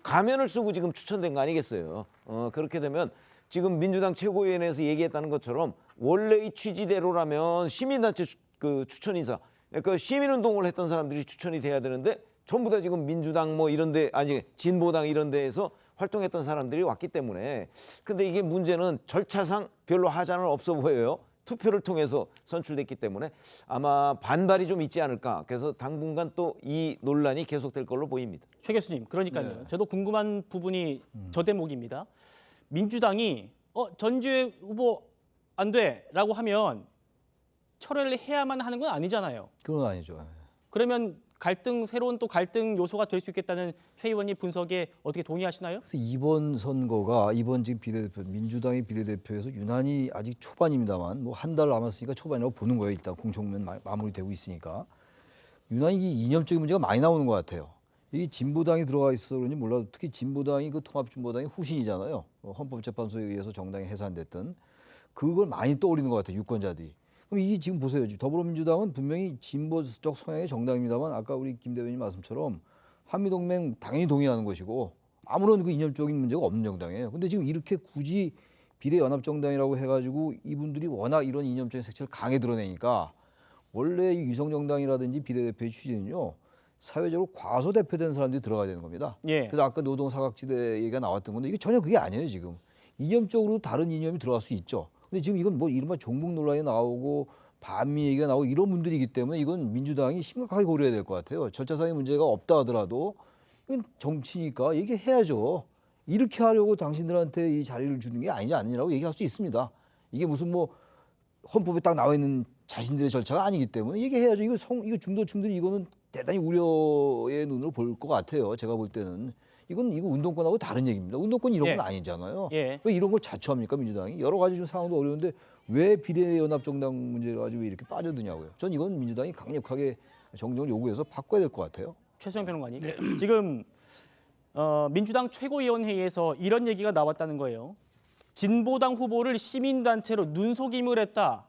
가면을 쓰고 지금 추천된 거 아니겠어요? 그렇게 되면 지금 민주당 최고위원회에서 얘기했다는 것처럼 원래의 취지대로라면 시민단체 추천 인사, 그러니까 시민운동을 했던 사람들이 추천이 돼야 되는데 전부 다 지금 민주당 뭐 이런데, 아니 진보당 이런 데에서 활동했던 사람들이 왔기 때문에, 근데 이게 문제는 절차상 별로 하자는 없어 보여요. 투표를 통해서 선출됐기 때문에 아마 반발이 좀 있지 않을까. 그래서 당분간 또 이 논란이 계속될 걸로 보입니다. 최 교수님, 그러니까요. 네. 저도 궁금한 부분이 저 대목입니다. 민주당이 전지혜 후보 안 돼라고 하면 철회를 해야만 하는 건 아니잖아요. 그건 아니죠. 그러면 새로운 또 갈등 요소가 될 수 있겠다는 최 의원님 분석에 어떻게 동의하시나요? 그래서 이번 선거가 이번 지금 비례대표 민주당의 비례대표에서 유난히 아직 초반입니다만 뭐 한 달 남았으니까 초반이라고 보는 거예요. 일단 공청면 마무리되고 있으니까 유난히 이 이념적인 문제가 많이 나오는 것 같아요. 이 진보당이 들어가 있어서 그런지 몰라도 특히 진보당이 통합진보당의 후신이잖아요. 헌법재판소에 의해서 정당이 해산됐던 그걸 많이 떠올리는 것 같아요. 유권자들이. 그럼 이게 지금 보세요. 더불어민주당은 분명히 진보적 성향의 정당입니다만 아까 우리 김 대변인 말씀처럼 한미동맹 당연히 동의하는 것이고 아무런 이념적인 문제가 없는 정당이에요. 근데 지금 이렇게 굳이 비례연합정당이라고 해가지고 이분들이 워낙 이런 이념적인 색채를 강하게 드러내니까 원래 이 위성정당이라든지 비례대표의 취지는요. 사회적으로 과소대표된 사람들이 들어가야 되는 겁니다. 예. 그래서 아까 노동사각지대 얘기가 나왔던 건데 이게 전혀 그게 아니에요. 지금 이념적으로 다른 이념이 들어갈 수 있죠. 근데 지금 이건 뭐 이른바 종북 논란이 나오고 반미 얘기가 나오고 이런 분들이기 때문에 이건 민주당이 심각하게 고려해야 될 것 같아요. 절차상의 문제가 없다 하더라도 이건 정치니까 얘기해야죠. 이렇게 하려고 당신들한테 이 자리를 주는 게 아니라고 얘기할 수 있습니다. 이게 무슨 뭐 헌법에 딱 나와 있는 자신들의 절차가 아니기 때문에 얘기해야죠. 이거 중도층들이 이거는 대단히 우려의 눈으로 볼 것 같아요. 제가 볼 때는. 이거 운동권하고 다른 얘기입니다. 운동권 이런 건 아니잖아요. 예. 왜 이런 걸 자초합니까 민주당이? 여러 가지 좀 상황도 어려운데 왜 비례연합정당 문제 가지고 이렇게 빠져드냐고요. 전 이건 민주당이 강력하게 정정을 요구해서 바꿔야 될 것 같아요. 최수영 평론가님, 지금 민주당 최고위원회의에서 이런 얘기가 나왔다는 거예요. 진보당 후보를 시민단체로 눈속임을 했다.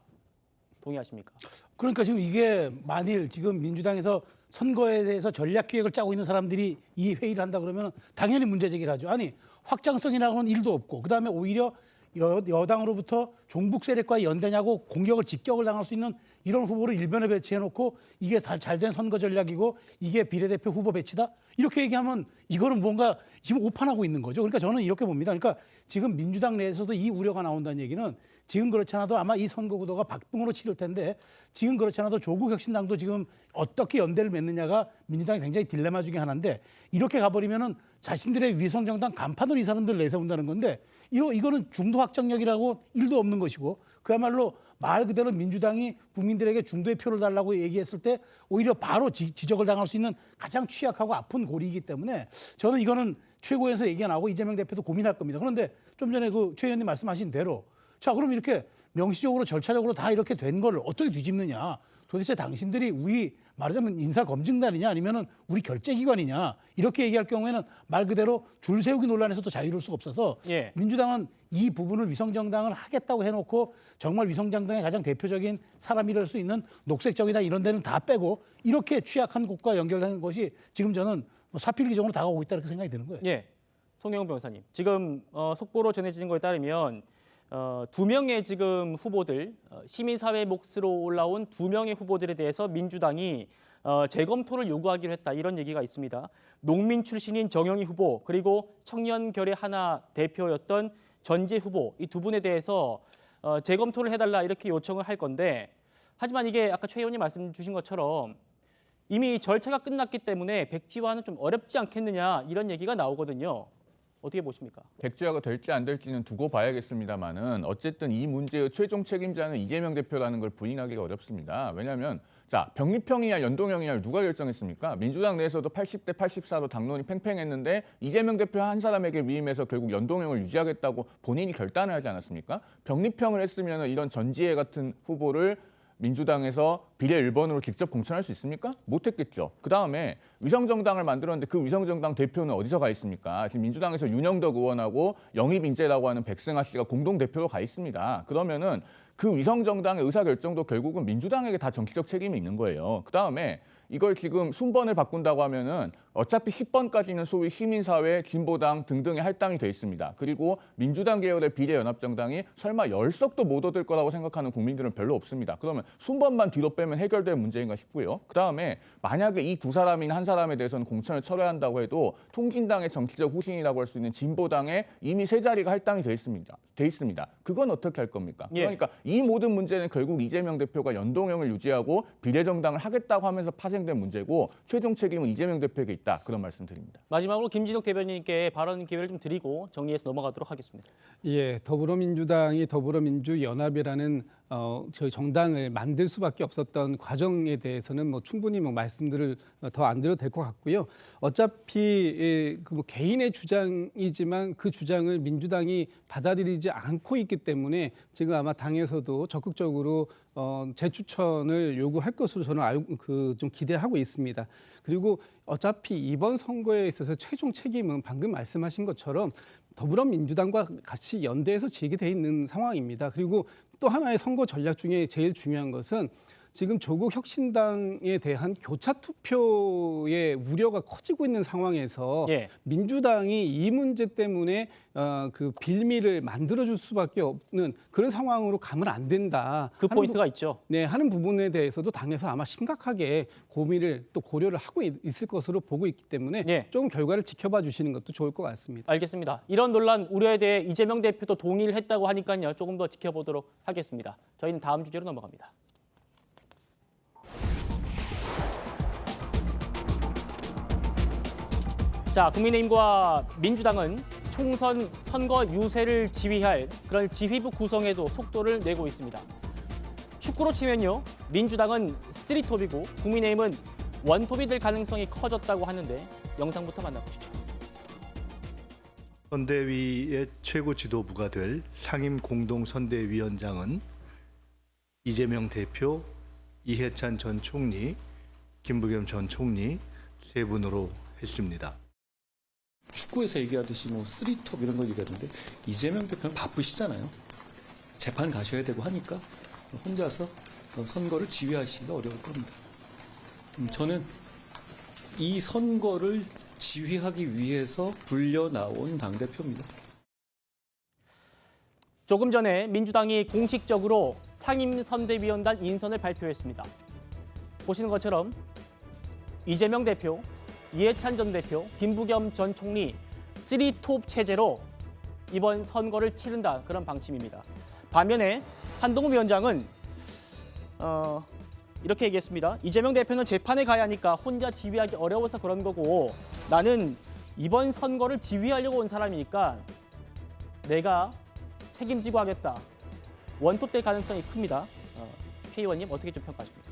동의하십니까? 그러니까 지금 이게 만일 지금 민주당에서 선거에 대해서 전략 기획을 짜고 있는 사람들이 이 회의를 한다 그러면 당연히 문제 제기를 하죠. 아니 확장성이라고는 일도 없고 그다음에 오히려 여당으로부터 종북 세력과의 연대냐고 공격을 직격을 당할 수 있는 이런 후보를 일변에 배치해놓고 이게 잘된 선거 전략이고 이게 비례대표 후보 배치다? 이렇게 얘기하면 이거는 뭔가 지금 오판하고 있는 거죠. 그러니까 저는 이렇게 봅니다. 그러니까 지금 민주당 내에서도 이 우려가 나온다는 얘기는 지금 그렇지 않아도 아마 이 선거 구도가 박빙으로 치를 텐데 지금 그렇지 않아도 조국혁신당도 지금 어떻게 연대를 맺느냐가 민주당이 굉장히 딜레마 중에 하나인데 이렇게 가버리면은 자신들의 위성정당 간판으로 이 사람들 내세운다는 건데 이거는 중도 확장력이라고 일도 없는 것이고 그야말로 말 그대로 민주당이 국민들에게 중도의 표를 달라고 얘기했을 때 오히려 바로 지적을 당할 수 있는 가장 취약하고 아픈 고리이기 때문에 저는 이거는 최고에서 얘기가 나오고 이재명 대표도 고민할 겁니다. 그런데 좀 전에 최 의원님 말씀하신 대로 자 그럼 이렇게 명시적으로 절차적으로 다 이렇게 된 거를 어떻게 뒤집느냐. 도대체 당신들이 우리 말하자면 인사검증단이냐 아니면은 우리 결재기관이냐 이렇게 얘기할 경우에는 말 그대로 줄 세우기 논란에서도 자유로울 수가 없어서 예. 민주당은 이 부분을 위성정당을 하겠다고 해놓고 정말 위성정당의 가장 대표적인 사람이랄 수 있는 녹색정의당 이런 데는 다 빼고 이렇게 취약한 곳과 연결되는 것이 지금 저는 사필기적으로 다가오고 있다 이렇게 생각이 드는 거예요. 예, 송영훈 변호사님. 지금 속보로 전해진 거에 따르면 2명의 지금 후보들, 시민사회 몫으로 올라온 2명의 후보들에 대해서 민주당이 재검토를 요구하기로 했다 이런 얘기가 있습니다. 농민 출신인 정영희 후보 그리고 청년결의 하나 대표였던 전재 후보 이 두 분에 대해서 재검토를 해달라 이렇게 요청을 할 건데 하지만 이게 아까 최 의원님 말씀 주신 것처럼 이미 절차가 끝났기 때문에 백지화는 좀 어렵지 않겠느냐 이런 얘기가 나오거든요. 어떻게 보십니까? 백지화가 될지 안 될지는 두고 봐야겠습니다만은 어쨌든 이 문제의 최종 책임자는 이재명 대표라는 걸 부인하기가 어렵습니다. 왜냐하면 자 병립형이냐 연동형이냐 누가 결정했습니까? 민주당 내에서도 80대 84로 당론이 팽팽했는데 이재명 대표 한 사람에게 위임해서 결국 연동형을 유지하겠다고 본인이 결단을 하지 않았습니까? 병립형을 했으면 이런 전지혜 같은 후보를 민주당에서 비례 1번으로 직접 공천할 수 있습니까? 못했겠죠. 그다음에 위성정당을 만들었는데 그 위성정당 대표는 어디서 가 있습니까? 지금 민주당에서 윤영덕 의원하고 영입인재라고 하는 백승하 씨가 공동대표로 가 있습니다. 그러면은 그 위성정당의 의사결정도 결국은 민주당에게 다 정치적 책임이 있는 거예요. 그다음에 이걸 지금 순번을 바꾼다고 하면은 어차피 10번까지는 소위 시민사회, 진보당 등등의 할당이 돼 있습니다. 그리고 민주당 계열의 비례연합정당이 설마 10석도 못 얻을 거라고 생각하는 국민들은 별로 없습니다. 그러면 순번만 뒤로 빼면 해결될 문제인가 싶고요. 그다음에 만약에 이 두 사람이나 한 사람에 대해서는 공천을 철회한다고 해도 통진당의 정치적 후신이라고 할 수 있는 진보당에 이미 세 자리가 할당이 돼 있습니다. 그건 어떻게 할 겁니까? 그러니까 이 모든 문제는 결국 이재명 대표가 연동형을 유지하고 비례정당을 하겠다고 하면서 파생된 문제고 최종 책임은 이재명 대표에게 있다. 그런 말씀드립니다. 마지막으로 김진욱 대변인께 발언 기회를 좀 드리고 정리해서 넘어가도록 하겠습니다. 예, 더불어민주당이 더불어민주연합이라는 저희 정당을 만들 수밖에 없었던 과정에 대해서는 뭐 충분히 뭐 말씀들을 더 안 드려도 될 것 같고요. 어차피 그 뭐 개인의 주장이지만 그 주장을 민주당이 받아들이지 않고 있기 때문에 지금 아마 당에서도 적극적으로 재추천을 요구할 것으로 저는 좀 기대하고 있습니다. 그리고 어차피 이번 선거에 있어서 최종 책임은 방금 말씀하신 것처럼 더불어민주당과 같이 연대해서 지게 돼 있는 상황입니다. 그리고 또 하나의 선거 전략 중에 제일 중요한 것은 지금 조국 혁신당에 대한 교차 투표의 우려가 커지고 있는 상황에서 민주당이 이 문제 때문에 그 빌미를 만들어줄 수밖에 없는 그런 상황으로 가면 안 된다. 그 포인트가 있죠. 네, 하는 부분에 대해서도 당에서 아마 심각하게 고민을 또 고려를 하고 있을 것으로 보고 있기 때문에 조금 결과를 지켜봐 주시는 것도 좋을 것 같습니다. 알겠습니다. 이런 논란 우려에 대해 이재명 대표도 동의를 했다고 하니까요. 조금 더 지켜보도록 하겠습니다. 저희는 다음 주제로 넘어갑니다. 자, 국민의힘과 민주당은 총선 선거 유세를 지휘할 그런 지휘부 구성에도 속도를 내고 있습니다. 축구로 치면요, 민주당은 3톱이고 국민의힘은 1톱이 될 가능성이 커졌다고 하는데 영상부터 만나보시죠. 선대위의 최고 지도부가 될 상임 공동선대위원장은 이재명 대표, 이해찬 전 총리, 김부겸 전 총리 세 분으로 했습니다. 축구에서 얘기하듯이 뭐 3톱 이런 걸 얘기하는데 이재명 대표는 바쁘시잖아요. 재판 가셔야 되고 하니까 혼자서 선거를 지휘하시기가 어려울 겁니다. 저는 이 선거를 지휘하기 위해서 불려 나온 당대표입니다. 조금 전에 민주당이 공식적으로 상임선대위원단 인선을 발표했습니다. 보시는 것처럼 이재명 대표, 이해찬 전 대표, 김부겸 전 총리 3톱 체제로 이번 선거를 치른다 그런 방침입니다. 반면에 한동훈 위원장은 이렇게 얘기했습니다. 이재명 대표는 재판에 가야 하니까 혼자 지휘하기 어려워서 그런 거고 나는 이번 선거를 지휘하려고 온 사람이니까 내가 책임지고 하겠다. 원톱 될 가능성이 큽니다. 최 의원님 어떻게 좀 평가하십니까?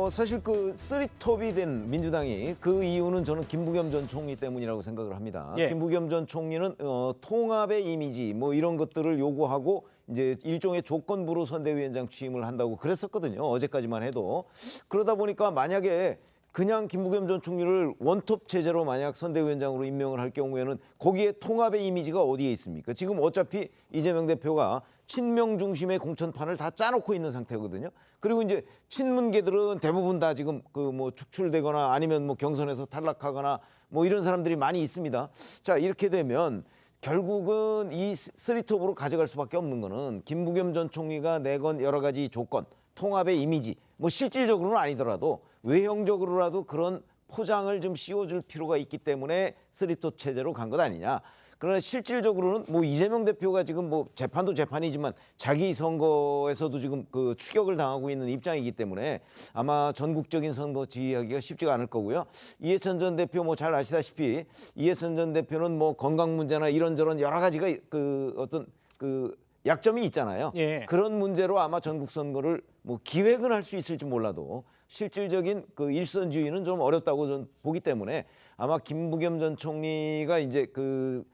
사실 그 3톱이 된 민주당이 그 이유는 저는 김부겸 전 총리 때문이라고 생각을 합니다. 김부겸 전 총리는 통합의 이미지 뭐 이런 것들을 요구하고 이제 일종의 조건부로 선대위원장 취임을 한다고 그랬었거든요. 어제까지만 해도. 그러다 보니까 만약에 그냥 김부겸 전 총리를 원톱 체제로 만약 선대위원장으로 임명을 할 경우에는 거기에 통합의 이미지가 어디에 있습니까? 지금 어차피 이재명 대표가 친명 중심의 공천판을 다 짜놓고 있는 상태거든요. 그리고 이제 친문계들은 대부분 다 지금 그 뭐 축출되거나 아니면 뭐 경선에서 탈락하거나 뭐 이런 사람들이 많이 있습니다. 자, 이렇게 되면 결국은 이 쓰리톱으로 가져갈 수밖에 없는 거는 김부겸 전 총리가 내건 여러 가지 조건, 통합의 이미지, 뭐 실질적으로는 아니더라도 외형적으로라도 그런 포장을 좀 씌워줄 필요가 있기 때문에 쓰리톱 체제로 간 것 아니냐. 그러나 실질적으로는 뭐 이재명 대표가 지금 뭐 재판도 재판이지만 자기 선거에서도 지금 그 추격을 당하고 있는 입장이기 때문에 아마 전국적인 선거 지휘하기가 쉽지가 않을 거고요. 이해찬 전 대표 뭐 잘 아시다시피 이해찬 전 대표는 뭐 건강 문제나 이런저런 여러 가지가 그 어떤 그 약점이 있잖아요. 예. 그런 문제로 아마 전국 선거를 뭐 기획은 할 수 있을지 몰라도 실질적인 그 일선주의는 좀 어렵다고 저는 보기 때문에 아마 김부겸 전 총리가 이제 그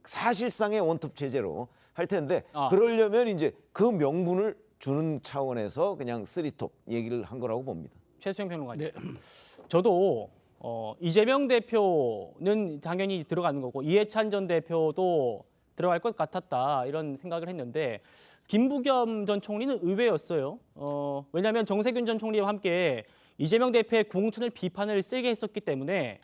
사실상의 원톱 체제로 할 텐데 그러려면 이제 그 명분을 주는 차원에서 그냥 쓰리톱 얘기를 한 거라고 봅니다. 최수영 평론가님. 네. 저도 이재명 대표는 당연히 들어가는 거고 이해찬 전 대표도 들어갈 것 같았다 이런 생각을 했는데 김부겸 전 총리는 의외였어요. 왜냐하면 정세균 전 총리와 함께 이재명 대표의 공천을 비판을 세게 했었기 때문에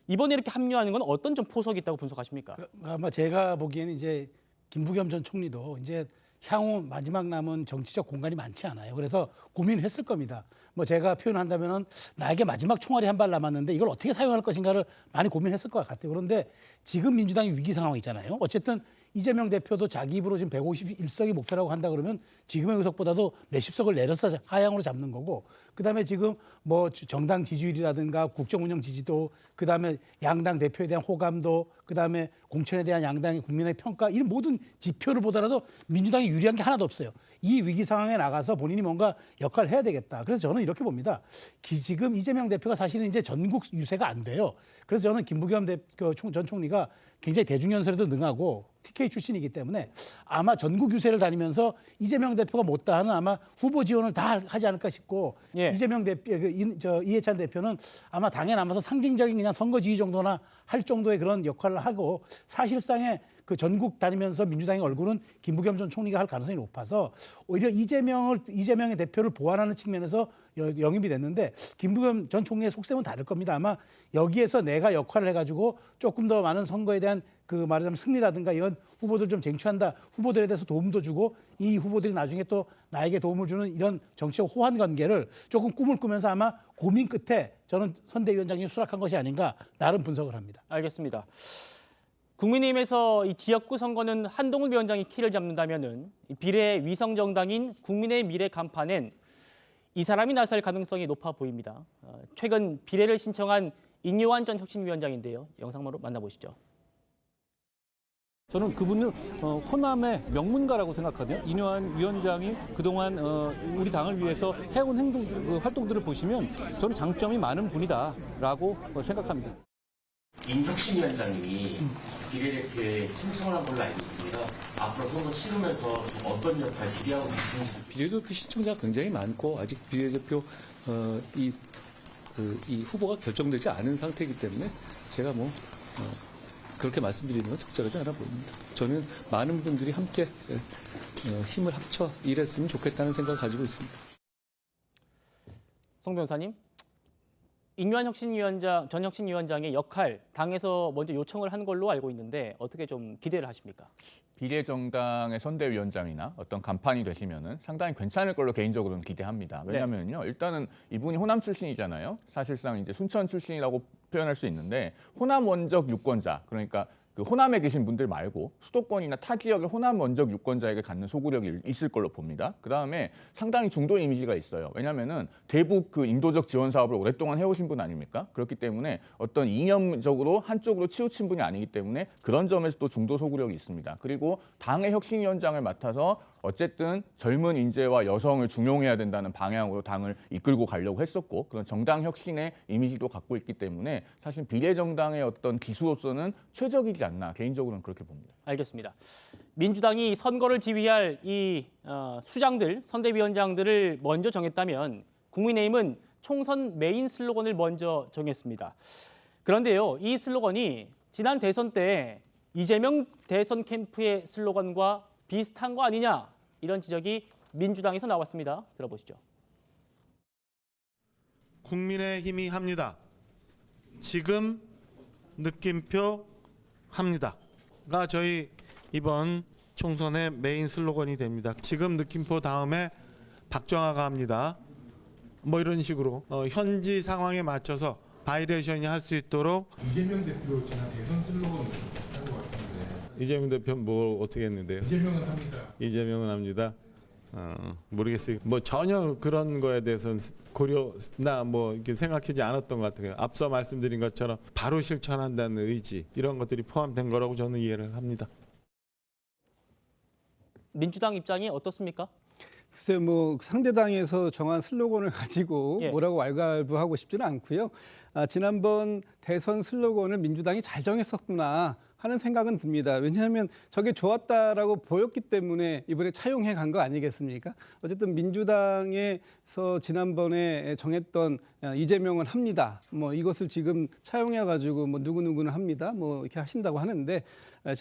이번에 이렇게 합류하는 건 어떤 좀 포석이 있다고 분석하십니까? 아마 제가 보기에는 이제 김부겸 전 총리도 이제 향후 마지막 남은 정치적 공간이 많지 않아요. 그래서 고민했을 겁니다. 뭐 제가 표현한다면은 나에게 마지막 총알이 한 발 남았는데 이걸 어떻게 사용할 것인가를 많이 고민했을 것 같아요. 그런데 지금 민주당이 위기 상황이 있잖아요. 어쨌든 이재명 대표도 자기 입으로 지금 151석이 목표라고 한다 그러면 지금의 의석보다도 몇십 석을 내려서 하향으로 잡는 거고 그다음에 지금 뭐 정당 지지율이라든가 국정 운영 지지도 그다음에 양당 대표에 대한 호감도 그다음에 공천에 대한 양당의 국민의 평가 이런 모든 지표를 보더라도 민주당이 유리한 게 하나도 없어요. 이 위기 상황에 나가서 본인이 뭔가 역할을 해야 되겠다. 그래서 저는 이렇게 봅니다. 지금 이재명 대표가 사실은 이제 전국 유세가 안 돼요. 그래서 저는 김부겸 전 총리가 굉장히 대중연설에도 능하고 TK 출신이기 때문에 아마 전국 유세를 다니면서 이재명 대표가 못다하는 아마 후보 지원을 다 하지 않을까 싶고 예. 이재명 대표, 이해찬 대표는 아마 당에 남아서 상징적인 그냥 선거 지휘 정도나 할 정도의 그런 역할을 하고 사실상의 그 전국 다니면서 민주당의 얼굴은 김부겸 전 총리가 할 가능성이 높아서 오히려 이재명의 대표를 보완하는 측면에서 영입이 됐는데 김부겸 전 총리의 속셈은 다를 겁니다. 아마 여기에서 내가 역할을 해가지고 조금 더 많은 선거에 대한 그 말하자면 승리라든가 이런 후보들 좀 쟁취한다. 후보들에 대해서 도움도 주고 이 후보들이 나중에 또 나에게 도움을 주는 이런 정치적 호환 관계를 조금 꿈을 꾸면서 아마 고민 끝에 저는 선대위원장이 수락한 것이 아닌가 나름 분석을 합니다. 알겠습니다. 국민의힘에서 이 지역구 선거는 한동훈 위원장이 키를 잡는다면은 비례 위성 정당인 국민의 미래 간판엔 이 사람이 나설 가능성이 높아 보입니다. 최근 비례를 신청한 인요한 전 혁신위원장인데요. 영상으로 만나보시죠. 저는 그분은 호남의 명문가라고 생각하거든요. 인요한 위원장이 그동안 우리 당을 위해서 해온 활동들을 보시면 저는 장점이 많은 분이다라고 생각합니다. 인혁신위원장님이 비례대표에 신청을 한 걸로 알고 있습니다. 앞으로 선거 치르면서 어떤 역할 기대하고 계신지. 비례대표 신청자가 굉장히 많고 아직 비례대표 이 후보가 결정되지 않은 상태이기 때문에 제가 그렇게 말씀드리는 건 적절하지 않아 보입니다. 저는 많은 분들이 함께 힘을 합쳐 일했으면 좋겠다는 생각을 가지고 있습니다. 송 변호사님, 인요한 전 혁신위원장의 역할 당에서 먼저 요청을 한 걸로 알고 있는데 어떻게 좀 기대를 하십니까? 비례정당의 선대위원장이나 어떤 간판이 되시면은 상당히 괜찮을 걸로 개인적으로는 기대합니다. 왜냐면요, 일단은 이분이 호남 출신이잖아요. 사실상 이제 순천 출신이라고 표현할 수 있는데 호남 원적 유권자, 그러니까 그 호남에 계신 분들 말고 수도권이나 타 지역의 호남 원적 유권자에게 갖는 소구력이 있을 걸로 봅니다. 그다음에 상당히 중도 이미지가 있어요. 왜냐면은 대북 그 인도적 지원 사업을 오랫동안 해오신 분 아닙니까? 그렇기 때문에 어떤 이념적으로 한쪽으로 치우친 분이 아니기 때문에 그런 점에서 또 중도 소구력이 있습니다. 그리고 당의 혁신위원장을 맡아서 어쨌든 젊은 인재와 여성을 중용해야 된다는 방향으로 당을 이끌고 가려고 했었고 그런 정당 혁신의 이미지도 갖고 있기 때문에 사실 비례정당의 어떤 기수로서는 최적이지 않나 개인적으로는 그렇게 봅니다. 알겠습니다. 민주당이 선거를 지휘할 이 수장들, 선대위원장들을 먼저 정했다면 국민의힘은 총선 메인 슬로건을 먼저 정했습니다. 그런데요, 이 슬로건이 지난 대선 때 이재명 대선 캠프의 슬로건과 비슷한 거 아니냐 이런 지적이 민주당에서 나왔습니다. 들어보시죠. 국민의힘이 합니다. 지금 느낌표 합니다가 저희 이번 총선의 메인 슬로건이 됩니다. 지금 느낌표 다음에 박정아가 합니다. 뭐 이런 식으로 현지 상황에 맞춰서 바이레이션이 할 수 있도록. 이재명 대표 지난 대선 슬로건은 비슷한 것 같은데. 이재명 대표 뭐 어떻게 했는데요? 이재명은 합니다. 이재명은 합니다. 모르겠어요. 뭐 전혀 그런 거에 대해서는 고려나 뭐 이렇게 생각하지 않았던 것 같아요. 앞서 말씀드린 것처럼 바로 실천한다는 의지 이런 것들이 포함된 거라고 저는 이해를 합니다. 민주당 입장이 어떻습니까? 글쎄 뭐 상대당에서 정한 슬로건을 가지고 예. 뭐라고 왈가왈부하고 싶지는 않고요. 지난번 대선 슬로건을 민주당이 잘 정했었구나 하는 생각은 듭니다. 왜냐하면 저게 좋았다라고 보였기 때문에 이번에 차용해 간 거 아니겠습니까? 어쨌든 민주당에서 지난번에 정했던 이재명은 합니다. 뭐 이것을 지금 차용해 가지고 뭐 누구누구는 합니다. 뭐 이렇게 하신다고 하는데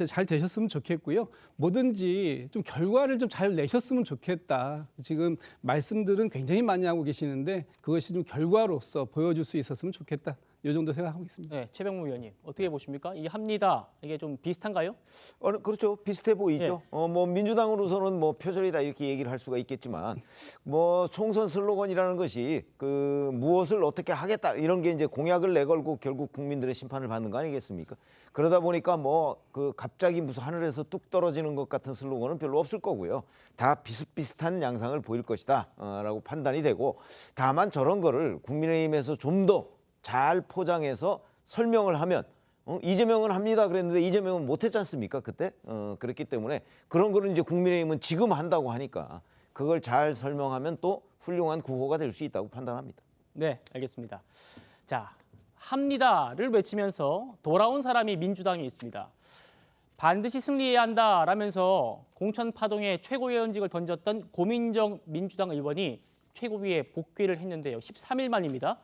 잘 되셨으면 좋겠고요. 뭐든지 좀 결과를 좀 잘 내셨으면 좋겠다. 지금 말씀들은 굉장히 많이 하고 계시는데 그것이 좀 결과로서 보여줄 수 있었으면 좋겠다. 이 정도 생각하고 있습니다. 네, 최병무 의원님 어떻게 보십니까? 이 합니다. 이게 좀 비슷한가요? 그렇죠. 비슷해 보이죠. 뭐 민주당으로서는 뭐 표절이다 이렇게 얘기를 할 수가 있겠지만 뭐 총선 슬로건이라는 것이 그 무엇을 어떻게 하겠다 이런 게 이제 공약을 내걸고 결국 국민들의 심판을 받는 거 아니겠습니까? 그러다 보니까 뭐 그 갑자기 무슨 하늘에서 뚝 떨어지는 것 같은 슬로건은 별로 없을 거고요. 다 비슷비슷한 양상을 보일 것이다라고 판단이 되고 다만 저런 거를 국민의힘에서 좀 더 잘 포장해서 설명을 하면 이재명은 합니다 그랬는데 이재명은 못했지 않습니까 그때? 그랬기 때문에 그런 거를 이제 국민의힘은 지금 한다고 하니까 그걸 잘 설명하면 또 훌륭한 구호가 될 수 있다고 판단합니다. 네, 알겠습니다. 자, 합니다를 외치면서 돌아온 사람이 민주당에 있습니다. 반드시 승리해야 한다라면서 공천 파동에 최고위원직을 던졌던 고민정 민주당 의원이 최고위에 복귀를 했는데요. 13일 만입니다.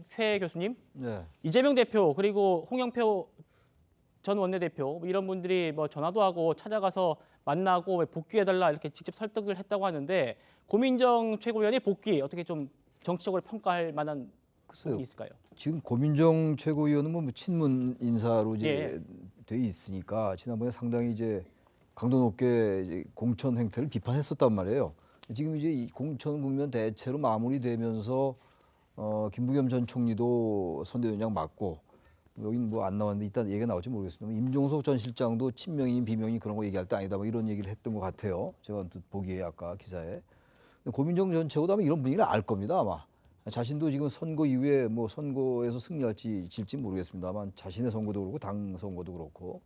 최 교수님, 네. 이재명 대표 그리고 홍영표 전 원내대표 이런 분들이 뭐 전화도 하고 찾아가서 만나고 복귀해달라 이렇게 직접 설득을 했다고 하는데 고민정 최고위원의 복귀 어떻게 좀 정치적으로 평가할 만한 부분이 있을까요? 지금 고민정 최고위원은 뭐 친문 인사로 이제 돼 있으니까 지난번에 상당히 이제 강도 높게 이제 공천 행태를 비판했었단 말이에요. 지금 이제 이 공천 국면 대체로 마무리되면서 김부겸 전 총리도 선대위원장 맡고 여긴 뭐 안 나왔는데 일단 얘기가 나올지 모르겠습니다. 임종석 전 실장도 친명인 비명인 그런 거 얘기할 때 아니다 뭐 이런 얘기를 했던 것 같아요. 제가 언뜻 보기에 아까 기사에. 고민정 전 최고도 아마 이런 분위기를 알 겁니다 아마. 자신도 지금 선거 이후에 뭐 선거에서 승리할지 질지 모르겠습니다만 자신의 선거도 그렇고 당 선거도 그렇고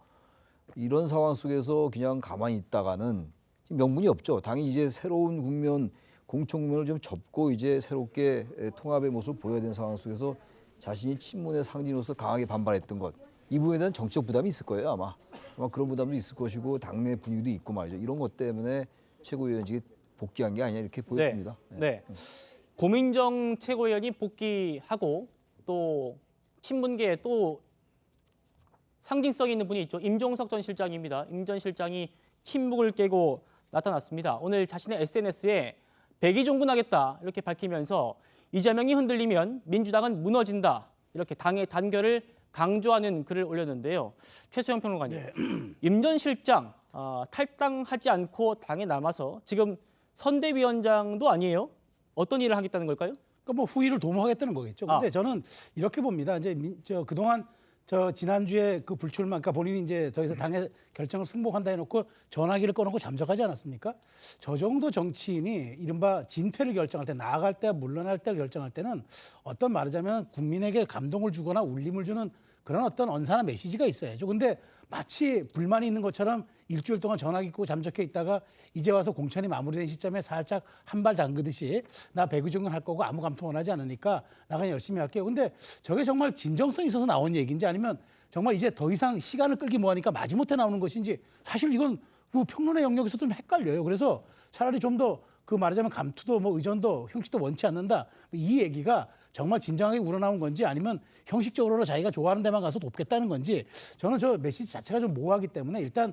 이런 상황 속에서 그냥 가만히 있다가는 명분이 없죠. 당이 이제 새로운 국면 공천 국면을 좀 접고 이제 새롭게 통합의 모습을 보여야 되는 상황 속에서 자신이 친문의 상징으로서 강하게 반발했던 것 이 부분에 대한 정치적 부담이 있을 거예요 아마 그런 부담도 있을 것이고 당내 분위기도 있고 말이죠. 이런 것 때문에 최고위원직이 복귀한 게 아니냐 이렇게 보여집니다. 네. 고민정 최고위원이 복귀하고 또 친문계에 또 상징성 있는 분이 있죠. 임종석 전 실장입니다. 임 전 실장이 침묵을 깨고 나타났습니다. 오늘 자신의 SNS에 백의종군하겠다 이렇게 밝히면서 이재명이 흔들리면 민주당은 무너진다 이렇게 당의 단결을 강조하는 글을 올렸는데요. 최수영 평론가님, 임 전 실장 탈당하지 않고 당에 남아서 지금 선대위원장도 아니에요? 어떤 일을 하겠다는 걸까요? 그러니까 뭐 후위를 도모하겠다는 거겠죠. 근데 저는 이렇게 봅니다. 이제 그동안 지난주에 그 불출마, 그러니까 본인이 이제 더 이상 당의 결정을 승복한다 해놓고 전화기를 꺼놓고 잠적하지 않았습니까? 저 정도 정치인이 이른바 진퇴를 결정할 때, 나아갈 때, 물러날 때를 결정할 때는 어떤 말하자면 국민에게 감동을 주거나 울림을 주는 그런 어떤 언사나 메시지가 있어야죠. 근데 마치 불만이 있는 것처럼 일주일 동안 전화기 끄고 잠적해 있다가 이제 와서 공천이 마무리된 시점에 살짝 한 발 담그듯이 나 배구종은 할 거고 아무 감통 원하지 않으니까 나 그냥 열심히 할게요. 근데 저게 정말 진정성 있어서 나온 얘기인지 아니면 정말 이제 더 이상 시간을 끌기 뭐하니까 마지못해 나오는 것인지 사실 이건 그 평론의 영역에서 좀 헷갈려요. 그래서 차라리 좀 더 그 말하자면 감투도 뭐 의전도 형식도 원치 않는다. 이 얘기가 정말 진정하게 우러나온 건지 아니면 형식적으로 자기가 좋아하는 데만 가서 돕겠다는 건지 저는 저 메시지 자체가 좀 모호하기 때문에 일단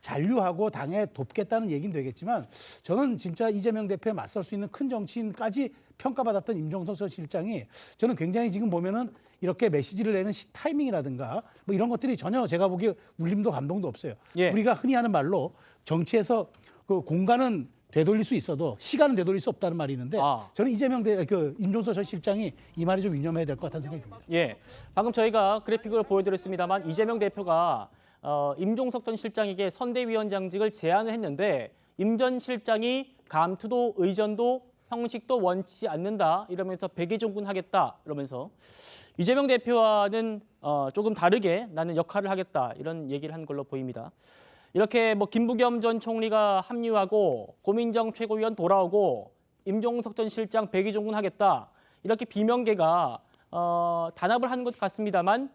잔류하고 당에 돕겠다는 얘기는 되겠지만 저는 진짜 이재명 대표에 맞설 수 있는 큰 정치인까지 평가받았던 임종석 전 실장이 저는 굉장히 지금 보면은 이렇게 메시지를 내는 타이밍이라든가 뭐 이런 것들이 전혀 제가 보기에 울림도 감동도 없어요. 예. 우리가 흔히 하는 말로 정치에서 그 공간은 되돌릴 수 있어도 시간은 되돌릴 수 없다는 말이 있는데 저는 임종석 전 실장이 이 말이 좀 유념해야 될 것 같다는 생각이 듭니다. 예, 방금 저희가 그래픽으로 보여드렸습니다만 이재명 대표가 임종석 전 실장에게 선대위원장직을 제안을 했는데 임 전 실장이 감투도 의전도 형식도 원치 않는다 이러면서 백의종군하겠다 이러면서 이재명 대표와는 조금 다르게 나는 역할을 하겠다 이런 얘기를 한 걸로 보입니다. 이렇게 뭐 김부겸 전 총리가 합류하고 고민정 최고위원 돌아오고 임종석 전 실장 백의종군하겠다 이렇게 비명계가 단합을 한 것 같습니다만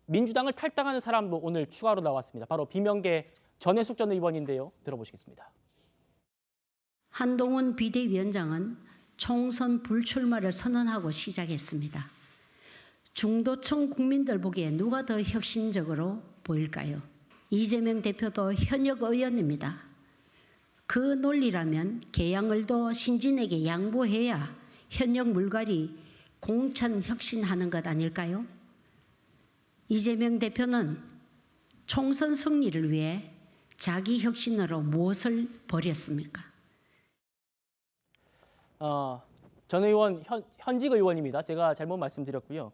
민주당을 탈당하는 사람도 오늘 추가로 나왔습니다. 바로 비명계 전해숙 전 의원인데요. 들어보시겠습니다. 한동훈 비대위원장은 총선 불출마를 선언하고 시작했습니다. 중도층 국민들 보기에 누가 더 혁신적으로 보일까요? 이재명 대표도 현역 의원입니다. 그 논리라면 계양을도 신진에게 양보해야 현역 물갈이 공천 혁신하는 것 아닐까요? 이재명 대표는 총선 승리를 위해 자기 혁신으로 무엇을 버렸습니까? 전 의원 현직 의원입니다. 제가 잘못 말씀드렸고요.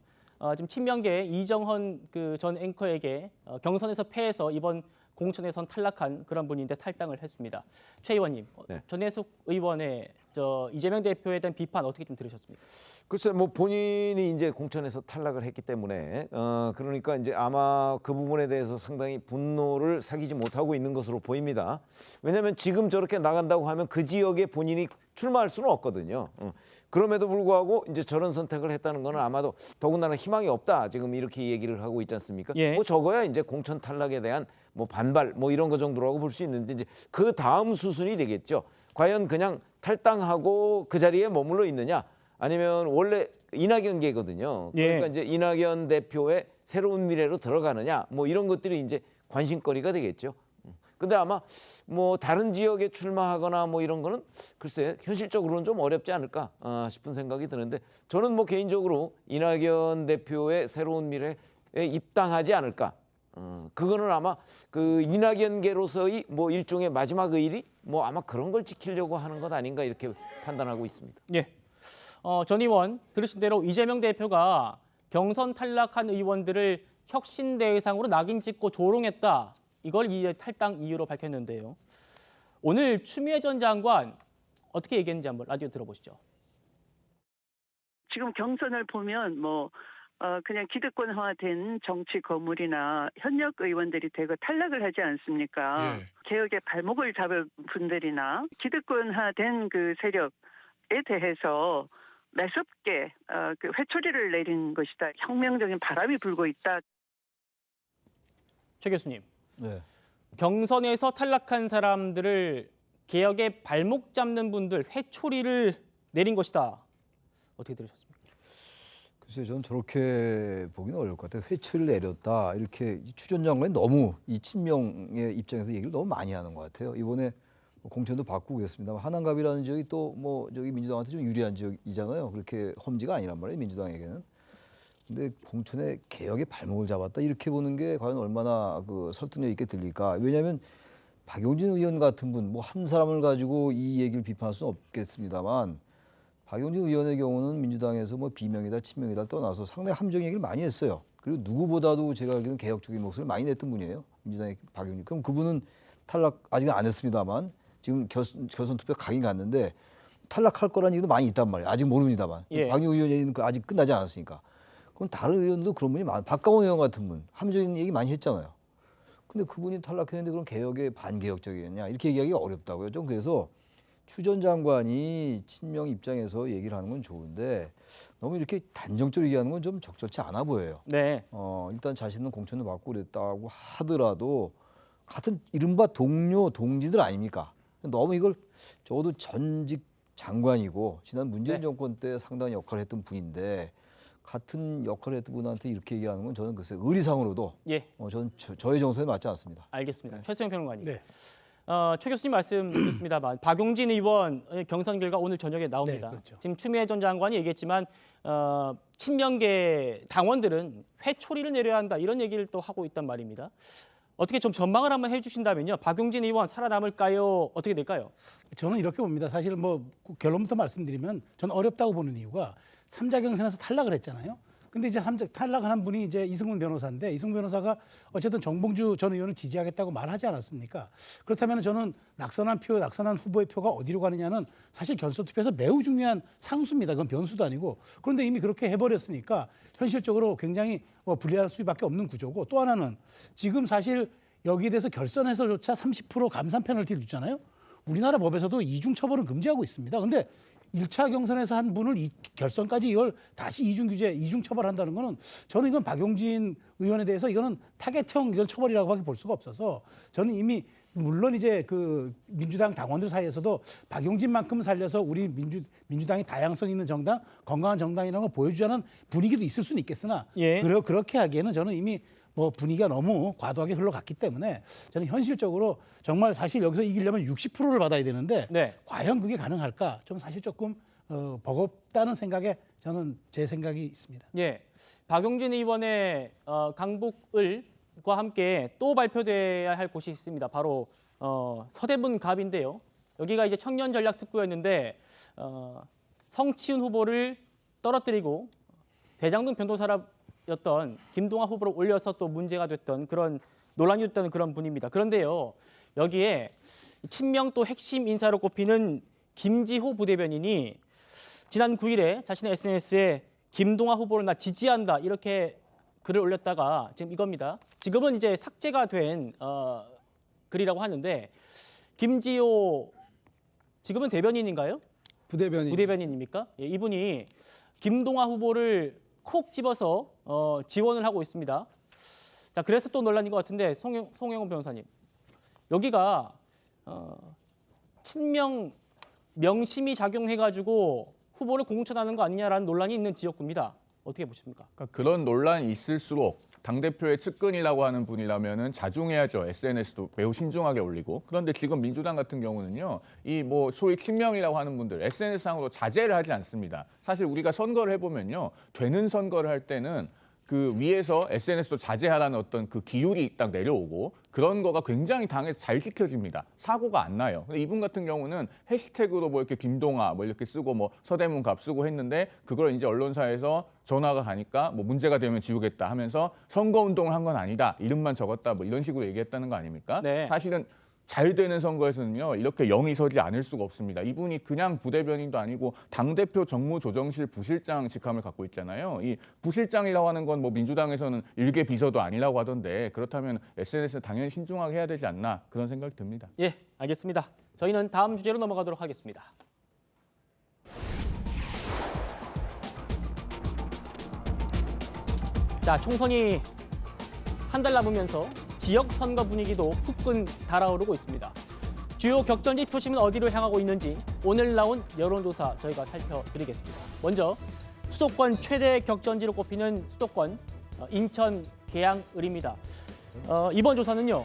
지금 친명계 이정헌 그 전 앵커에게 경선에서 패해서 이번 공천에선 탈락한 그런 분인데 탈당을 했습니다. 최 의원님, 네. 전해숙 의원의 이재명 대표에 대한 비판 어떻게 좀 들으셨습니까? 글쎄 뭐 본인이 이제 공천에서 탈락을 했기 때문에 그러니까 이제 아마 그 부분에 대해서 상당히 분노를 사귀지 못하고 있는 것으로 보입니다. 왜냐하면 지금 저렇게 나간다고 하면 그 지역에 본인이 출마할 수는 없거든요. 그럼에도 불구하고 이제 저런 선택을 했다는 거는 아마도 더군다나 희망이 없다 지금 이렇게 얘기를 하고 있지 않습니까? 예. 뭐 적어야 이제 공천 탈락에 대한 뭐 반발 뭐 이런 거 정도라고 볼 수 있는데 이제 그 다음 수순이 되겠죠. 과연 그냥 탈당하고 그 자리에 머물러 있느냐? 아니면 원래 이낙연계거든요. 그러니까 예. 이제 이낙연 대표의 새로운 미래로 들어가느냐, 뭐 이런 것들이 이제 관심거리가 되겠죠. 근데 아마 뭐 다른 지역에 출마하거나 뭐 이런 거는 글쎄 현실적으로는 좀 어렵지 않을까 싶은 생각이 드는데 저는 뭐 개인적으로 이낙연 대표의 새로운 미래에 입당하지 않을까. 그거는 아마 그 이낙연계로서의 뭐 일종의 마지막 의리, 뭐 아마 그런 걸 지키려고 하는 것 아닌가 이렇게 판단하고 있습니다. 예. 전 의원 들으신 대로 이재명 대표가 경선 탈락한 의원들을 혁신 대상으로 낙인 찍고 조롱했다. 이걸 이제 탈당 이유로 밝혔는데요. 오늘 추미애 전 장관 어떻게 얘기했는지 한번 라디오 들어보시죠. 지금 경선을 보면 그냥 기득권화된 정치 거물이나 현역 의원들이 대거 탈락을 하지 않습니까? 예. 개혁의 발목을 잡을 분들이나 기득권화된 그 세력에 대해서 매섭게 그 회초리를 내린 것이다. 혁명적인 바람이 불고 있다. 최 교수님. 네. 경선에서 탈락한 사람들을 개혁의 발목 잡는 분들 회초리를 내린 것이다. 어떻게 들으셨습니까? 글쎄요, 저는 저렇게 보기는 어려울 것 같아요. 회초리를 내렸다. 이렇게 추전 장관이 너무 이 친명의 입장에서 얘기를 너무 많이 하는 것 같아요. 이번에 공천도 바꾸고 그랬습니다만 하남갑이라는 지역이 또 뭐 저기 민주당한테 좀 유리한 지역이잖아요. 그렇게 험지가 아니란 말이에요, 민주당에게는. 근데 공천에 개혁의 발목을 잡았다 이렇게 보는 게 과연 얼마나 그 설득력 있게 들릴까? 왜냐하면 박용진 의원 같은 분, 뭐 한 사람을 가지고 이 얘기를 비판할 수는 없겠습니다만 박용진 의원의 경우는 민주당에서 뭐 비명이다, 친명이다 떠나서 상당히 함정 얘기를 많이 했어요. 그리고 누구보다도 제가 알기로는 개혁적인 목소리를 많이 냈던 분이에요. 민주당의 박용진. 그럼 그분은 탈락 아직은 안 했습니다만 지금 결선 투표 가긴 갔는데 탈락할 거라는 얘기도 많이 있단 말이에요. 아직 모릅니다만. 예. 박용진 의원은 아직 끝나지 않았으니까. 그럼 다른 의원도 그런 분이 많아. 박강원 의원 같은 분 합리적인 얘기 많이 했잖아요. 근데 그분이 탈락했는데 그럼 개혁에 반개혁적이겠냐 이렇게 얘기하기가 어렵다고요. 좀 그래서 추 전 장관이 친명 입장에서 얘기를 하는 건 좋은데 너무 이렇게 단정적으로 얘기하는 건 좀 적절치 않아 보여요. 네. 일단 자신은 공천을 받고 그랬다고 하더라도 같은 이른바 동료 동지들 아닙니까? 너무 이걸 적어도 전직 장관이고 지난 문재인 정권 때 상당히 역할을 했던 분인데 같은 역할을 했던 분한테 이렇게 얘기하는 건 저는 글쎄 의리상으로도 저는 저의 정서에 맞지 않습니다. 알겠습니다. 최수영 평론가님. 네. 최 교수님 말씀 듣습니다만 박용진 의원 경선 결과 오늘 저녁에 나옵니다. 네, 그렇죠. 지금 추미애 전 장관이 얘기했지만 친명계 당원들은 회초리를 내려야 한다 이런 얘기를 또 하고 있단 말입니다. 어떻게 좀 전망을 한번 해주신다면요. 박용진 의원 살아남을까요? 어떻게 될까요? 저는 이렇게 봅니다. 사실 뭐 결론부터 말씀드리면 저는 어렵다고 보는 이유가 3자 경선에서 탈락을 했잖아요. 근데 이제 탈락을 한 분이 이제 이승훈 변호사인데 이승훈 변호사가 어쨌든 정봉주 전 의원을 지지하겠다고 말하지 않았습니까? 그렇다면 저는 낙선한 후보의 표가 어디로 가느냐는 사실 결선 투표에서 매우 중요한 상수입니다. 그건 변수도 아니고. 그런데 이미 그렇게 해버렸으니까 현실적으로 굉장히 불리할 수밖에 없는 구조고 또 하나는 지금 사실 여기에 대해서 결선에서조차 30% 감산 페널티를 주잖아요. 우리나라 법에서도 이중 처벌은 금지하고 있습니다. 근데 1차 경선에서 한 분을 결선까지 이걸 다시 이중 처벌한다는 거는 저는 이건 박용진 의원에 대해서 이거는 타겟형 이걸 처벌이라고밖에 볼 수가 없어서 저는 이미 물론 이제 그 민주당 당원들 사이에서도 박용진만큼 살려서 우리 민주당이 다양성 있는 정당, 건강한 정당이라는 걸 보여주자는 분위기도 있을 수는 있겠으나 그렇게 하기에는 저는 이미 분위기가 너무 과도하게 흘러갔기 때문에 저는 현실적으로 정말 사실 여기서 이기려면 60%를 받아야 되는데 과연 그게 가능할까? 좀 사실 조금 버겁다는 생각에 저는 제 생각이 있습니다. 예, 박용진 의원의 강북을과 함께 또 발표돼야 할 곳이 있습니다. 바로 서대문 갑인데요. 여기가 이제 청년 전략 특구였는데 성치훈 후보를 떨어뜨리고 대장동 변호사였던 김동완 후보를 올려서 또 문제가 됐던 그런 논란이 됐던 그런 분입니다. 그런데요, 여기에 친명 또 핵심 인사로 꼽히는 김지호 부대변인이 지난 9일에 자신의 SNS에 김동완 후보를 나 지지한다 이렇게 글을 올렸다가 지금 이겁니다. 지금은 이제 삭제가 된 글이라고 하는데 김지호 지금은 대변인인가요? 부대변인입니까? 예, 이분이 김동완 후보를 콕 집어서 지원을 하고 있습니다. 자, 그래서 또 논란인 것 같은데 송영훈 변호사님, 여기가 친명 명심이 작용해가지고 후보를 공천하는 거 아니냐라는 논란이 있는 지역구입니다. 어떻게 보십니까? 그러니까 그런 논란이 있을수록 당대표의 측근이라고 하는 분이라면은 자중해야죠. SNS도 매우 신중하게 올리고. 그런데 지금 민주당 같은 경우는요, 이 소위 친명이라고 하는 분들 SNS상으로 자제를 하지 않습니다. 사실 우리가 선거를 해보면요, 되는 선거를 할 때는 그 위에서 SNS도 자제하라는 어떤 그 기율이 딱 내려오고 그런 거가 굉장히 당에서 잘 지켜집니다. 사고가 안 나요. 근데 이분 같은 경우는 해시태그로 이렇게 김동아 이렇게 쓰고 서대문 갑 쓰고 했는데 그걸 이제 언론사에서 전화가 가니까 문제가 되면 지우겠다 하면서 선거 운동을 한 건 아니다. 이름만 적었다 이런 식으로 얘기했다는 거 아닙니까? 네. 사실은 잘 되는 선거에서는요, 이렇게 영이 서지 않을 수가 없습니다. 이분이 그냥 부대변인도 아니고 당대표 정무조정실 부실장 직함을 갖고 있잖아요. 이 부실장이라고 하는 건 민주당에서는 일개 비서도 아니라고 하던데 그렇다면 SNS는 당연히 신중하게 해야 되지 않나 그런 생각이 듭니다. 예, 알겠습니다. 저희는 다음 주제로 넘어가도록 하겠습니다. 자, 총선이 한 달 남으면서 지역 선거 분위기도 후끈 달아오르고 있습니다. 주요 격전지 표심은 어디로 향하고 있는지 오늘 나온 여론조사 저희가 살펴드리겠습니다. 먼저 수도권 최대 격전지로 꼽히는 수도권 인천 계양을입니다. 이번 조사는요,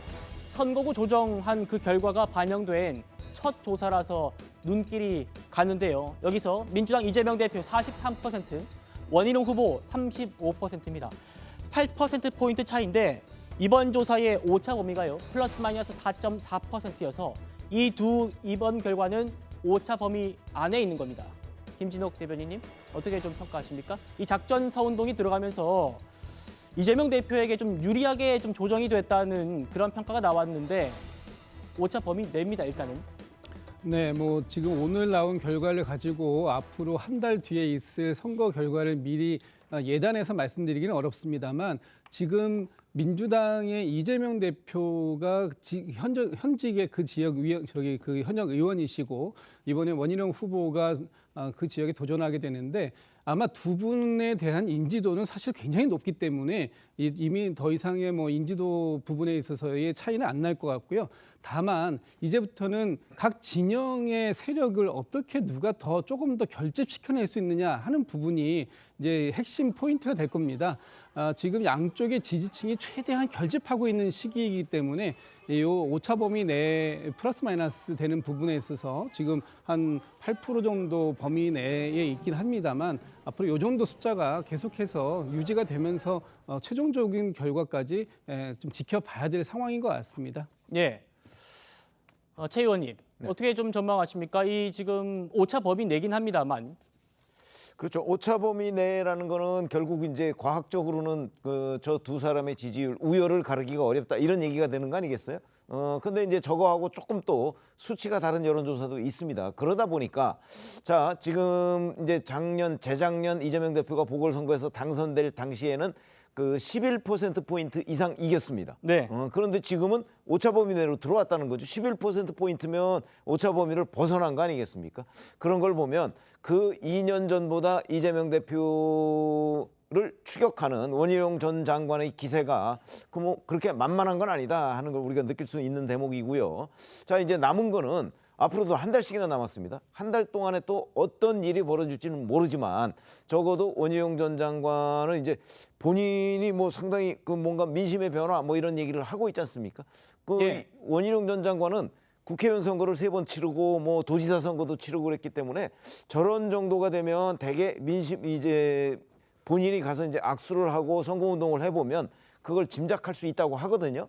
선거구 조정한 그 결과가 반영된 첫 조사라서 눈길이 가는데요. 여기서 민주당 이재명 대표 43%, 원희룡 후보 35%입니다. 8%포인트 차이인데 이번 조사의 오차 범위가요, 플러스 마이너스 4.4%여서 이번 결과는 오차 범위 안에 있는 겁니다. 김진욱 대변인님, 어떻게 좀 평가하십니까? 이 작전 서운동이 들어가면서 이재명 대표에게 좀 유리하게 좀 조정이 됐다는 그런 평가가 나왔는데 오차 범위 내입니다, 일단은. 네, 지금 오늘 나온 결과를 가지고 앞으로 한 달 뒤에 있을 선거 결과를 미리 예단해서 말씀드리기는 어렵습니다만 지금 민주당의 이재명 대표가 현직의 그 지역 그 현역 의원이시고 이번에 원희룡 후보가 그 지역에 도전하게 되는데 아마 두 분에 대한 인지도는 사실 굉장히 높기 때문에 이미 더 이상의 뭐 인지도 부분에 있어서의 차이는 안 날 것 같고요. 다만 이제부터는 각 진영의 세력을 어떻게 누가 더 조금 더 결집시켜낼 수 있느냐 하는 부분이 이제 핵심 포인트가 될 겁니다. 지금 양쪽의 지지층이 최대한 결집하고 있는 시기이기 때문에 이 오차 범위 내 플러스 마이너스 되는 부분에 있어서 지금 한 8% 정도 범위 내에 있긴 합니다만 앞으로 이 정도 숫자가 계속해서 유지가 되면서 최종적인 결과까지 좀 지켜봐야 될 상황인 것 같습니다. 예. 최 의원님, 어떻게 좀 전망하십니까? 이 지금 오차 범위 내긴 합니다만. 그렇죠. 오차 범위 내라는 거는 결국 이제 과학적으로는 저 두 사람의 지지율 우열을 가르기가 어렵다 이런 얘기가 되는 거 아니겠어요? 근데 이제 저거하고 조금 또 수치가 다른 여론조사도 있습니다. 그러다 보니까 자 지금 이제 재작년 이재명 대표가 보궐선거에서 당선될 당시에는 그 11%포인트 이상 이겼습니다. 네. 그런데 지금은 오차범위 내로 들어왔다는 거죠. 11%포인트면 오차범위를 벗어난 거 아니겠습니까? 그런 걸 보면 그 2년 전보다 이재명 대표를 추격하는 원희룡 전 장관의 기세가 그렇게 만만한 건 아니다 하는 걸 우리가 느낄 수 있는 대목이고요. 자, 이제 남은 거는 앞으로도 한 달씩이나 남았습니다. 한 달 동안에 또 어떤 일이 벌어질지는 모르지만 적어도 원희룡 전 장관은 이제 본인이 뭐 상당히 그 뭔가 민심의 변화 뭐 이런 얘기를 하고 있지 않습니까? 예. 원희룡 전 장관은 국회의원 선거를 3번 치르고 뭐 도지사 선거도 치르고 그랬기 때문에 저런 정도가 되면 대개 민심 이제 본인이 가서 이제 악수를 하고 선거운동을 해보면 그걸 짐작할 수 있다고 하거든요.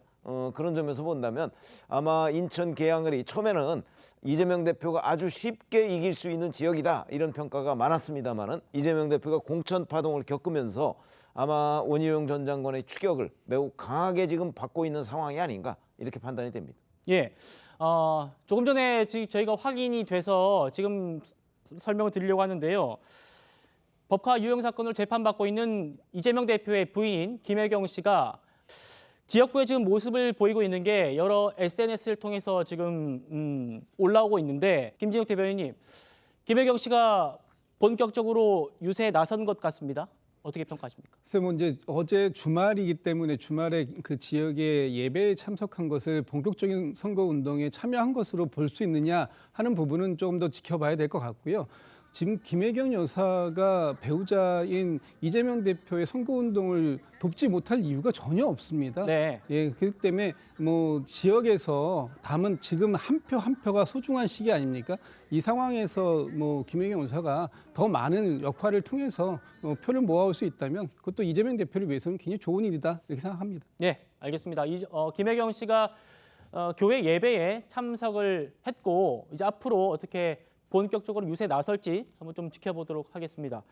그런 점에서 본다면 아마 인천 계양을이 처음에는 이재명 대표가 아주 쉽게 이길 수 있는 지역이다 이런 평가가 많았습니다만은 이재명 대표가 공천 파동을 겪으면서 아마 원희룡 전 장관의 추격을 매우 강하게 지금 받고 있는 상황이 아닌가 이렇게 판단이 됩니다. 예. 조금 전에 저희가 확인이 돼서 지금 설명을 드리려고 하는데요. 법카 유용 사건을 재판받고 있는 이재명 대표의 부인 김혜경 씨가 지역구에 지금 모습을 보이고 있는 게 여러 SNS를 통해서 지금 올라오고 있는데 김진욱 대변인님, 김혜경 씨가 본격적으로 유세에 나선 것 같습니다. 어떻게 평가하십니까? 글쎄 뭐 이제 어제 주말이기 때문에 주말에 그 지역의 예배에 참석한 것을 본격적인 선거 운동에 참여한 것으로 볼 수 있느냐 하는 부분은 조금 더 지켜봐야 될 것 같고요. 지금 김혜경 여사가 배우자인 이재명 대표의 선거운동을 돕지 못할 이유가 전혀 없습니다. 네. 예, 그렇기 때문에 뭐 지역에서 담은 지금 한 표 한 표가 소중한 시기 아닙니까? 이 상황에서 뭐 김혜경 여사가 더 많은 역할을 통해서 표를 모아올 수 있다면 그것도 이재명 대표를 위해서는 굉장히 좋은 일이다 이렇게 생각합니다. 네, 알겠습니다. 김혜경 씨가 교회 예배에 참석을 했고 이제 앞으로 어떻게 본격적으로 유세에 나설지 한번 좀 지켜보도록 하겠습니다.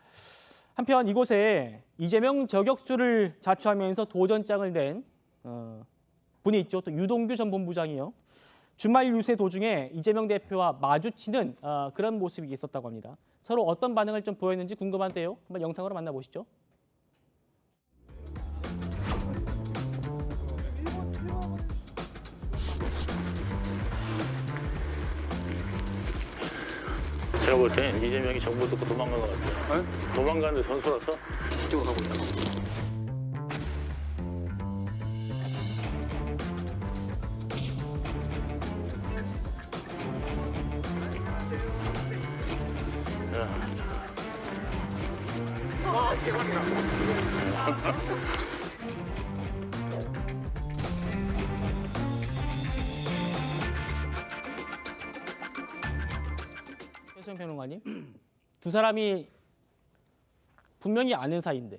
한편 이곳에 이재명 저격수를 자처하면서 도전장을 낸 분이 있죠. 또 유동규 전 본부장이요. 주말 유세 도중에 이재명 대표와 마주치는 그런 모습이 있었다고 합니다. 서로 어떤 반응을 좀 보였는지 궁금한데요. 한번 영상으로 만나보시죠. 제가 볼 땐 이재명이 정보 듣고 도망간 것 같아요. 도망가는데 선수라서 이쪽으로 가고 있다고. 최수영 평론가님, 두 사람이 분명히 아는 사이인데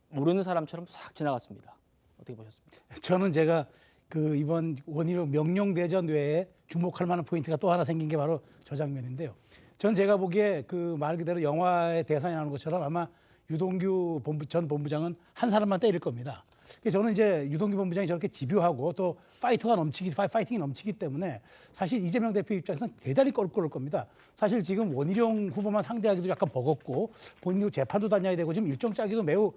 모르는 사람처럼 싹 지나갔습니다. 어떻게 보셨습니까? 저는 제가 그 이번 원희룡 명령대전 외에 주목할 만한 포인트가 또 하나 생긴 게 바로 저 장면인데요. 전 제가 보기에 그 말 그대로 영화의 대상이 나오는 것처럼 아마 유동규 전 본부장은 한 사람만 때릴 겁니다. 그래서 저는 이제 유동규 본부장이 저렇게 집요하고 또 파이팅이 넘치기 때문에 사실 이재명 대표 입장에서는 대단히 껄끄러울 겁니다. 사실 지금 원희룡 후보만 상대하기도 약간 버겁고 본인도 재판도 다녀야 되고 지금 일정 짜기도 매우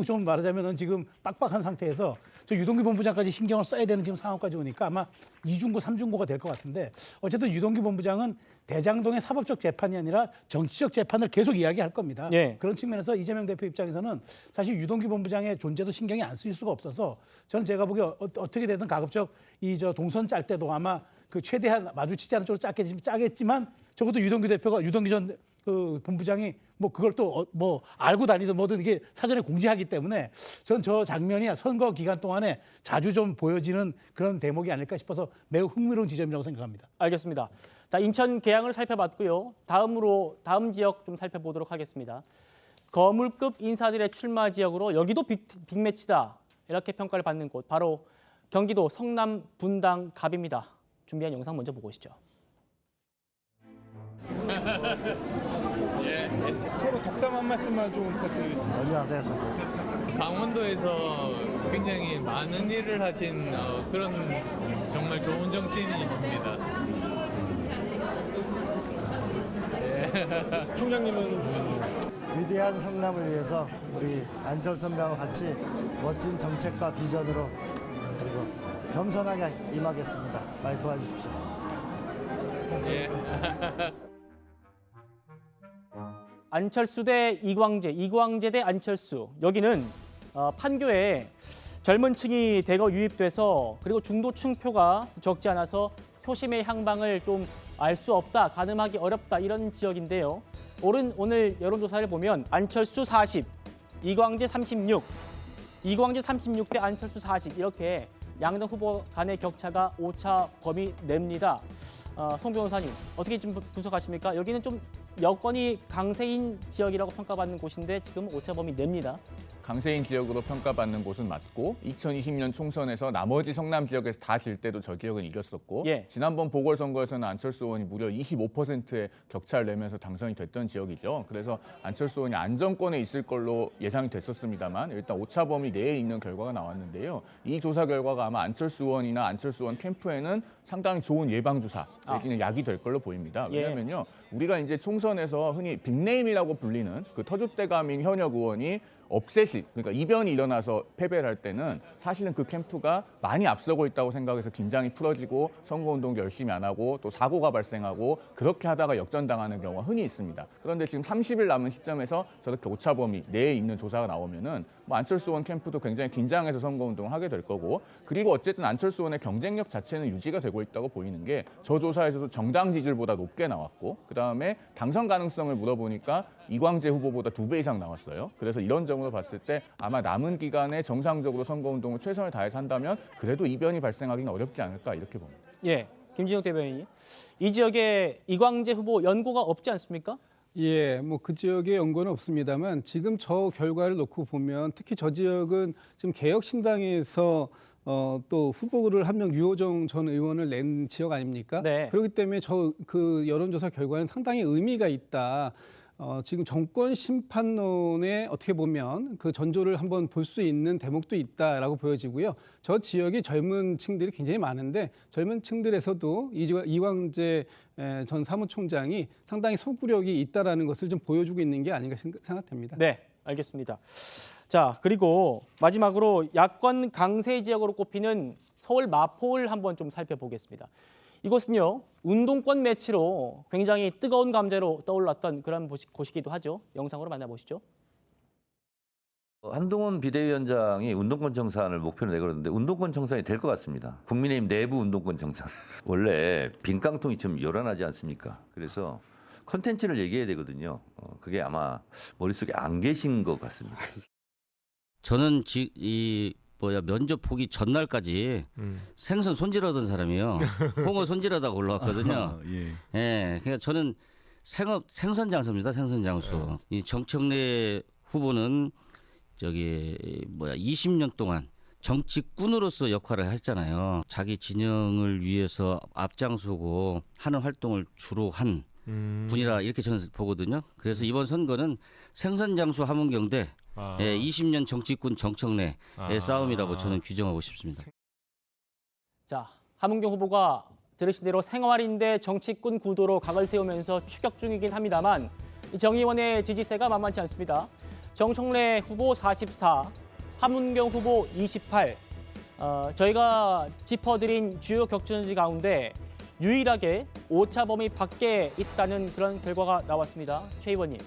좀 말하자면은 지금 빡빡한 상태에서 저 유동규 본부장까지 신경을 써야 되는 지금 상황까지 오니까 아마 2중고 3중고가 될 것 같은데 어쨌든 유동규 본부장은 대장동의 사법적 재판이 아니라 정치적 재판을 계속 이야기할 겁니다. 예. 그런 측면에서 이재명 대표 입장에서는 사실 유동규 본부장의 존재도 신경이 안 쓰일 수가 없어서 저는 제가 보기에 어떻게 되든 가급적 이 저 동선 짤 때도 아마 그 최대한 마주치지 않은 쪽으로 짜겠지만 적어도 유동규 전 그 본부장이 뭐 그걸 또 뭐 알고 다니든 뭐든 이게 사전에 공지하기 때문에 전 저 장면이 선거 기간 동안에 자주 좀 보여지는 그런 대목이 아닐까 싶어서 매우 흥미로운 지점이라고 생각합니다. 알겠습니다. 자, 인천 계양을 살펴봤고요. 다음 지역 좀 살펴보도록 하겠습니다. 거물급 인사들의 출마 지역으로 여기도 빅매치다 이렇게 평가를 받는 곳 바로 경기도 성남 분당 갑입니다. 준비한 영상 먼저 보고 오시죠. 예. 서로 덕담한 말씀만 좀 부탁드리겠습니다. 안녕하세요. 강원도에서 굉장히 많은 일을 하신 그런 정말 좋은 정치인이십니다. 예. 총장님은 위대한 성남을 위해서 우리 안철수 선배와 같이 멋진 정책과 비전으로 그리고 겸손하게 임하겠습니다. 많이 도와주십시오. 예. 안철수 대 이광재 대 안철수. 여기는 판교에 젊은 층이 대거 유입돼서 그리고 중도층 표가 적지 않아서 표심의 향방을 좀 알 수 없다, 가늠하기 어렵다 이런 지역인데요. 오늘 여론조사를 보면 안철수 40, 이광재 36, 이광재 36대 안철수 40 이렇게 양당 후보 간의 격차가 오차 범위 냅니다. 송 변호사님 어떻게 좀 분석하십니까? 여기는 좀 여건이 강세인 지역이라고 평가받는 곳인데 지금 오차 범위 냅니다. 강세인 지역으로 평가받는 곳은 맞고 2020년 총선에서 나머지 성남 지역에서 다 질 때도 저 지역은 이겼었고 예. 지난번 보궐선거에서는 안철수 의원이 무려 25%의 격차를 내면서 당선이 됐던 지역이죠. 그래서 안철수 의원이 안정권에 있을 걸로 예상이 됐었습니다만 일단 오차 범위 내에 있는 결과가 나왔는데요. 이 조사 결과가 아마 안철수 의원이나 안철수 의원 캠프에는 상당히 좋은 예방주사 내지는 약이 될 걸로 보입니다. 왜냐하면요. 우리가 이제 총선에서 흔히 빅네임이라고 불리는 그 터줏대감인 현역 의원이 업셋이 그러니까 이변이 일어나서 패배를 할 때는 사실은 그 캠프가 많이 앞서고 있다고 생각해서 긴장이 풀어지고 선거운동 열심히 안 하고 또 사고가 발생하고 그렇게 하다가 역전당하는 경우가 흔히 있습니다. 그런데 지금 30일 남은 시점에서 저렇게 오차 범위 내에 있는 조사가 나오면은 뭐 안철수 의원 캠프도 굉장히 긴장해서 선거운동을 하게 될 거고 그리고 어쨌든 안철수 의원의 경쟁력 자체는 유지가 되고 있다고 보이는 게 저 조사에서도 정당 지지율보다 높게 나왔고 그다음에 당선 가능성을 물어보니까 이광재 후보보다 2배 이상 나왔어요. 그래서 이런 점으로 봤을 때 아마 남은 기간에 정상적으로 선거운동을 최선을 다해서 한다면 그래도 이변이 발생하기는 어렵지 않을까 이렇게 봅니다. 예, 김진욱 대변인이 이 지역에 이광재 후보 연고가 없지 않습니까? 예, 뭐 그 지역에 연고는 없습니다만 지금 저 결과를 놓고 보면 특히 저 지역은 지금 개혁신당에서 또 후보를 한 명 유호정 전 의원을 낸 지역 아닙니까? 네. 그렇기 때문에 그 여론조사 결과는 상당히 의미가 있다. 지금 정권 심판론에 어떻게 보면 그 전조를 한번 볼 수 있는 대목도 있다라고 보여지고요. 저 지역이 젊은 층들이 굉장히 많은데 젊은 층들에서도 이광재 전 사무총장이 상당히 소구력이 있다라는 것을 좀 보여주고 있는 게 아닌가 생각됩니다. 네, 알겠습니다. 자, 그리고 마지막으로 야권 강세 지역으로 꼽히는 서울 마포를 한번 좀 살펴보겠습니다. 이곳은요, 운동권 매치로 굉장히 뜨거운 감자로 떠올랐던 그런 곳이기도 하죠. 영상으로 만나보시죠. 한동훈 비대위원장이 운동권 청산을 목표로 내걸었는데 운동권 청산이 될 것 같습니다. 국민의힘 내부 운동권 청산. 원래 빈깡통이 좀 요란하지 않습니까? 그래서 컨텐츠를 얘기해야 되거든요. 그게 아마 머릿속에 안 계신 것 같습니다. 저는 면접 보기 전날까지 생선 손질하던 사람이에요. 홍어 손질하다가 올라왔거든요. 예. 그러니까 저는 생선 장수입니다. 생선 장수. 이 정청래 후보는 20년 동안 정치꾼으로서 역할을 했잖아요. 자기 진영을 위해서 앞장서고 하는 활동을 주로 한 분이라 이렇게 저는 보거든요. 그래서 이번 선거는 생선 장수 함은경 대 예, 20년 정치꾼 정청래의 싸움이라고 저는 규정하고 싶습니다. 자, 함은경 후보가 들으신 대로 생활인데 정치꾼 구도로 각을 세우면서 추격 중이긴 합니다만 이 정의원의 지지세가 만만치 않습니다. 정청래 후보 44, 함은경 후보 28. 저희가 짚어드린 주요 격전지 가운데 유일하게 오차 범위 밖에 있다는 그런 결과가 나왔습니다. 최 의원님,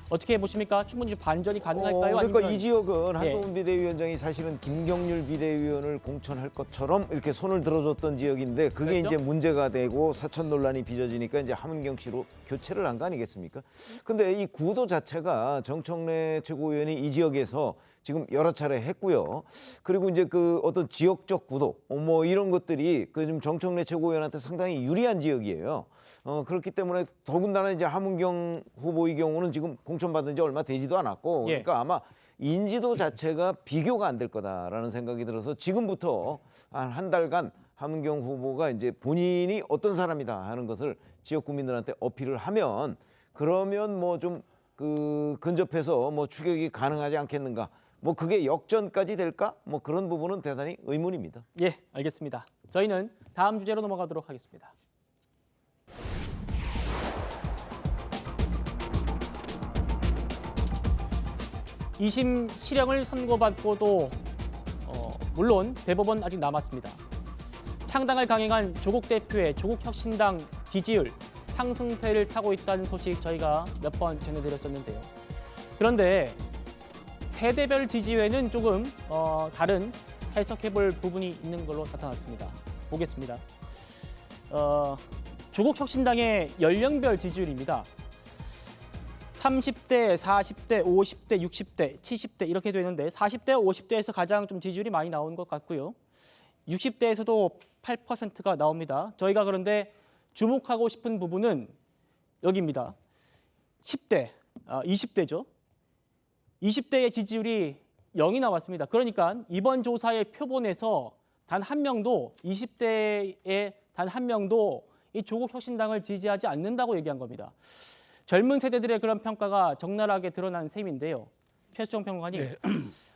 어떻게 보십니까? 충분히 좀 반전이 가능할까요? 그러니까 아니면... 이 지역은 한동훈 비대위원장이 사실은 김경률 비대위원을 공천할 것처럼 이렇게 손을 들어줬던 지역인데 그게 그랬죠? 이제 문제가 되고 사천 논란이 빚어지니까 이제 함은경 씨로 교체를 한 거 아니겠습니까? 근데 이 구도 자체가 정청래 최고위원이 이 지역에서 지금 여러 차례 했고요. 그리고 이제 그 어떤 지역적 구도 뭐 이런 것들이 그 좀 정청래 최고위원한테 상당히 유리한 지역이에요. 그렇기 때문에 더군다나 이제 함은경 후보의 경우는 지금 공천받은 지 얼마 되지도 않았고 그러니까 아마 인지도 자체가 비교가 안 될 거다라는 생각이 들어서 지금부터 한 달간 함은경 후보가 이제 본인이 어떤 사람이다 하는 것을 지역 국민들한테 어필을 하면 그러면 뭐 좀 그 근접해서 뭐 추격이 가능하지 않겠는가? 뭐 그게 역전까지 될까? 뭐 그런 부분은 대단히 의문입니다. 예, 알겠습니다. 저희는 다음 주제로 넘어가도록 하겠습니다. 이심 실형을 선고받고도 물론 대법원 아직 남았습니다. 창당을 강행한 조국 대표의 조국혁신당 지지율 상승세를 타고 있다는 소식 저희가 몇 번 전해드렸었는데요. 그런데 세대별 지지율에는 조금 다른 해석해볼 부분이 있는 걸로 나타났습니다. 보겠습니다. 조국혁신당의 연령별 지지율입니다. 30대, 40대, 50대, 60대, 70대 이렇게 되는데 40대, 50대에서 가장 좀 지지율이 많이 나오는 것 같고요. 60대에서도 8%가 나옵니다. 저희가 그런데 주목하고 싶은 부분은 여기입니다. 10대, 20대죠. 20대의 지지율이 0이 나왔습니다. 그러니까 이번 조사의 표본에서 단 한 명도 20대의 단 한 명도 이 조국 혁신당을 지지하지 않는다고 얘기한 겁니다. 젊은 세대들의 그런 평가가 적나라하게 드러난 셈인데요. 최수영 평론가님, 네.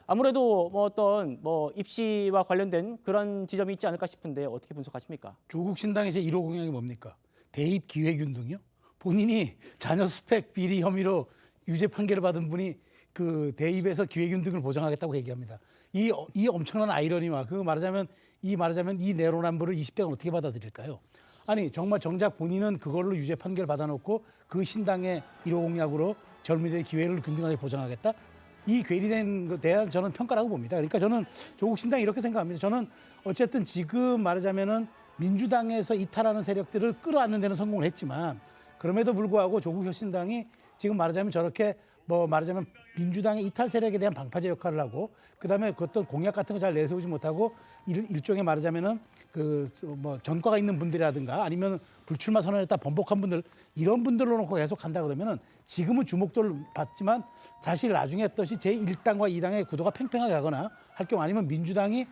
아무래도 뭐 어떤 뭐 입시와 관련된 그런 지점이 있지 않을까 싶은데 어떻게 분석하십니까? 조국 신당의 제 1호 공약이 뭡니까? 대입 기회균등이요? 본인이 자녀 스펙 비리 혐의로 유죄 판결을 받은 분이 그 대입에서 기회균등을 보장하겠다고 얘기합니다. 이 엄청난 아이러니와 말하자면 이 내로남불을 20대가 어떻게 받아들일까요? 아니 정말 정작 본인은 그걸로 유죄 판결 받아놓고 그 신당의 1호 공약으로 젊은이들의 기회를 균등하게 보장하겠다? 이 괴리된 것에 대한 저는 평가라고 봅니다. 그러니까 저는 조국 신당이 이렇게 생각합니다. 저는 어쨌든 지금 말하자면은 민주당에서 이탈하는 세력들을 끌어안는 데는 성공을 했지만 그럼에도 불구하고 조국 혁신당이 지금 말하자면 저렇게 뭐 말하자면 민주당의 이탈 세력에 대한 방파제 역할을 하고 그다음에 그 어떤 공약 같은 거 잘 내세우지 못하고 일종의 말하자면은 그 뭐 전과가 있는 분들이라든가 아니면 불출마 선언했다 번복한 분들 이런 분들로 놓고 계속 간다 그러면은 지금은 주목도를 받지만 사실 나중에 했듯이 제1당과 2당의 구도가 팽팽하게 가거나 할 경우 아니면 민주당이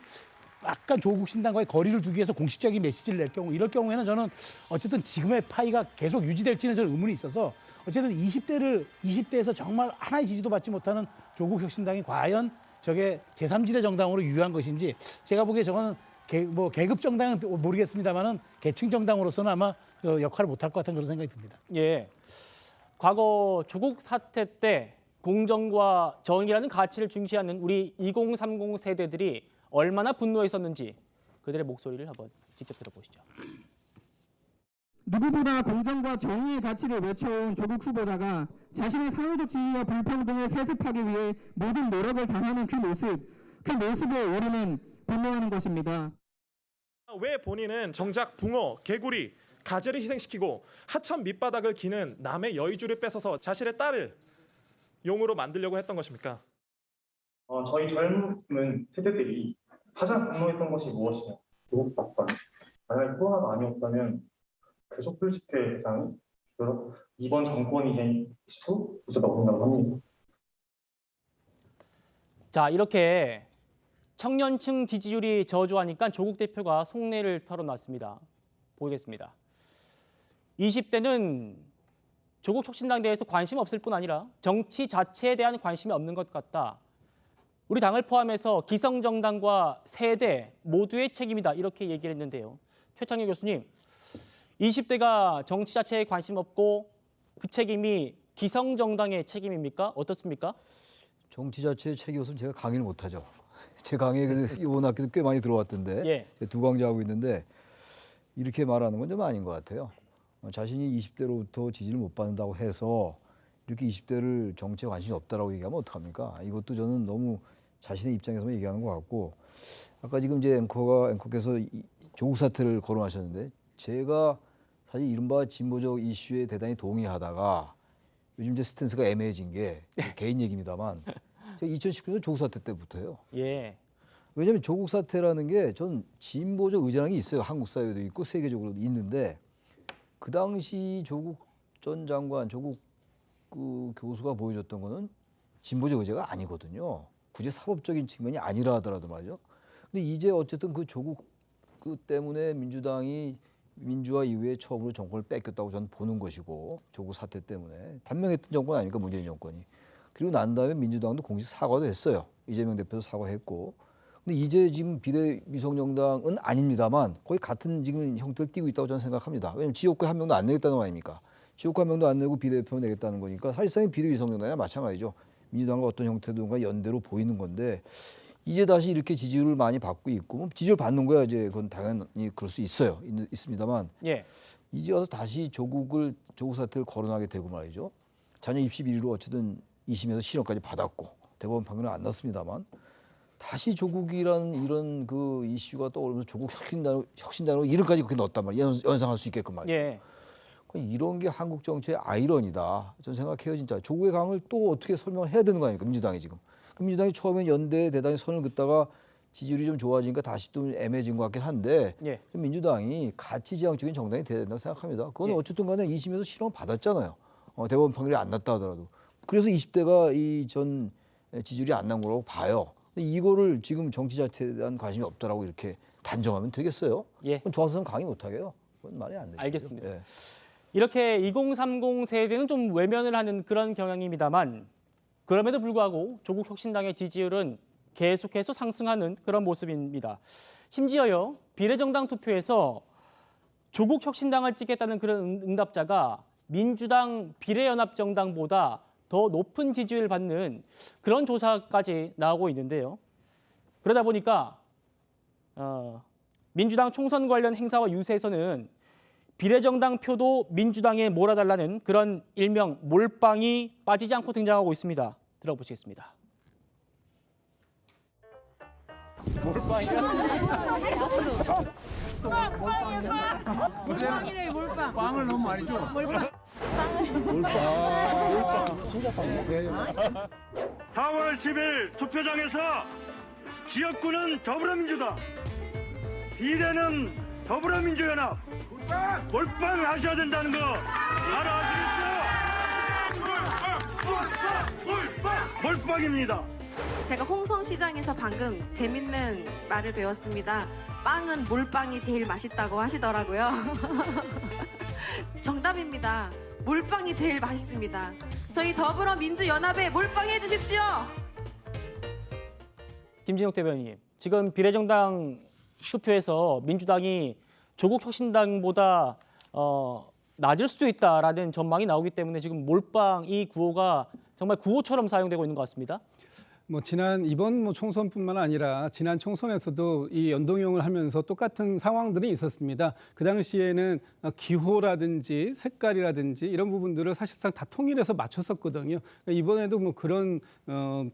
약간 조국 신당과의 거리를 두기 위해서 공식적인 메시지를 낼 경우 이럴 경우에는 저는 어쨌든 지금의 파이가 계속 유지될지는 저는 의문이 있어서 어쨌든 20대에서 정말 하나의 지지도 받지 못하는 조국 혁신당이 과연 저게 제3지대 정당으로 유효한 것인지 제가 보기에 저거는 계급 정당은 모르겠습니다만은 계층 정당으로서는 아마 역할을 못할 것 같은 그런 생각이 듭니다. 예, 과거 조국 사태 때 공정과 정의라는 가치를 중시하는 우리 2030 세대들이 얼마나 분노했었는지 그들의 목소리를 한번 직접 들어보시죠. 누구보다 공정과 정의의 가치를 외쳐온 조국 후보자가 자신의 사회적 지위와 불평등을 세습하기 위해 모든 노력을 다하는 그 모습에 우리는 분노하는 것입니다. 왜 본인은 정작 붕어, 개구리, 가재를 희생시키고 하천 밑바닥을 기는 남의 여의주를 뺏어서 자신의 딸을 용으로 만들려고 했던 것입니까? 저희 젊은 세대들이 가장 분노했던 것이 무엇이냐? 조국 사건. 만약 코로나가 아니었다면 계속 풀집회 대상이 이번 정권이 시도 무죄가 나온다고 합니다. 자, 이렇게 청년층 지지율이 저조하니까 조국 대표가 속내를 털어놨습니다. 보겠습니다. 20대는 조국 혁신당 대해서 관심 없을 뿐 아니라 정치 자체에 대한 관심이 없는 것 같다. 우리 당을 포함해서 기성정당과 세대 모두의 책임이다 이렇게 얘기를 했는데요. 최창규 교수님, 20대가 정치 자체에 관심 없고 그 책임이 기성정당의 책임입니까? 어떻습니까? 정치 자체의 책임 없으면 제가 강의를 못하죠. 제 강의에 이번 학기도 꽤 많이 들어왔던데 두 강좌하고 있는데 이렇게 말하는 건 좀 아닌 것 같아요. 자신이 20대로부터 지지를 못 받는다고 해서 이렇게 20대를 정치에 관심이 없다라고 얘기하면 어떡합니까? 이것도 저는 너무 자신의 입장에서만 얘기하는 것 같고 아까 지금 이제 앵커께서 조국 사태를 거론하셨는데 제가 사실 이른바 진보적 이슈에 대단히 동의하다가 요즘 이제 스탠스가 애매해진 게 개인 얘기입니다만 제가 2019년 조국 사태 때부터예요. 왜냐하면 조국 사태라는 게 전 진보적 의전항이 있어요. 한국 사회도 있고 세계적으로도 있는데 그 당시 조국 전 장관, 조국 그 교수가 보여줬던 거는 진보적 의제가 아니거든요. 굳이 사법적인 측면이 아니라 하더라도 말이죠. 근데 이제 어쨌든 그 조국 그 때문에 민주당이 민주화 이후에 처음으로 정권을 뺏겼다고 저는 보는 것이고 조국 사태 때문에 단명했던 정권 아닙니까 문재인 정권이. 그리고 난 다음에 민주당도 공식 사과도 했어요. 이재명 대표도 사과했고. 근데 이제 지금 비례 위성정당은 아닙니다만 거의 같은 지금 형태를 띠고 있다고 저는 생각합니다. 왜냐하면 지역구에 한 명도 안 내겠다는 거 아닙니까? 지역구 한 명도 안 내고 비례대표 내겠다는 거니까 사실상 비례 위성정당이나 마찬가지죠. 민주당과 어떤 형태든가 연대로 보이는 건데 이제 다시 이렇게 지지율을 많이 받고 있고 뭐 지지를 받는 거야 이제 그건 당연히 그럴 수 있어요. 있습니다만 이제 와서 다시 조국 사태를 거론하게 되고 말이죠. 자녀 입시 비리로 어쨌든 2심에서 실형까지 받았고 대법원 판결은 안 났습니다만 다시 조국이라는 이런 그 이슈가 떠오르면서 조국 혁신단으로 이름까지 그렇게 넣었단 말이에요. 연상할 수 있게끔 말이에요. 이런 게 한국 정치의 아이러니다. 저는 생각해요 진짜. 조국의 강을 또 어떻게 설명을 해야 되는 거 아닙니까 민주당이 지금. 민주당이 처음엔 연대에 대단히 선을 긋다가 지지율이 좀 좋아지니까 다시 또 애매해진 것 같긴 한데 민주당이 가치지향적인 정당이 돼야 된다고 생각합니다. 그건 어쨌든 간에 2심에서 실형을 받았잖아요. 대법원 판결이 안 났다 하더라도. 그래서 20대가 이 전 지지율이 안 난 거라고 봐요. 근데 이거를 지금 정치 자체에 대한 관심이 없다라고 이렇게 단정하면 되겠어요? 그럼 저 같으면 강의 못하게요. 그건 말이 안 되죠. 알겠습니다. 이렇게 2030 세대는 좀 외면을 하는 그런 경향입니다만 그럼에도 불구하고 조국 혁신당의 지지율은 계속해서 상승하는 그런 모습입니다. 심지어요 비례정당 투표에서 조국 혁신당을 찍겠다는 그런 응답자가 민주당 비례연합정당보다 더 높은 지지율을 받는 그런 조사까지 나오고 있는데요. 그러다 보니까 민주당 총선 관련 행사와 유세에서는 비례정당 표도 민주당에 몰아달라는 그런 일명 몰빵이 빠지지 않고 등장하고 있습니다. 들어보시겠습니다. 몰빵이네 몰빵. 빵을 너무 많이 줘. 몰빵. 4월 10일 투표장에서 지역구는 더불어민주당, 비례는 더불어민주연합 몰빵 하셔야 된다는 거 바로 아시겠죠? 몰빵입니다. 제가 홍성시장에서 방금 재밌는 말을 배웠습니다. 빵은 몰빵이 제일 맛있다고 하시더라고요. 정답입니다. 몰빵이 제일 맛있습니다. 저희 더불어민주연합에 몰빵해 주십시오. 김진욱 대변인님, 지금 비례정당 투표에서 민주당이 조국 혁신당보다 낮을 수도 있다라는 전망이 나오기 때문에 지금 몰빵 이 구호가 정말 구호처럼 사용되고 있는 것 같습니다. 이번 총선뿐만 아니라 지난 총선에서도 이 연동형을 하면서 똑같은 상황들이 있었습니다. 그 당시에는 기호라든지 색깔이라든지 이런 부분들을 사실상 다 통일해서 맞췄었거든요. 이번에도 그런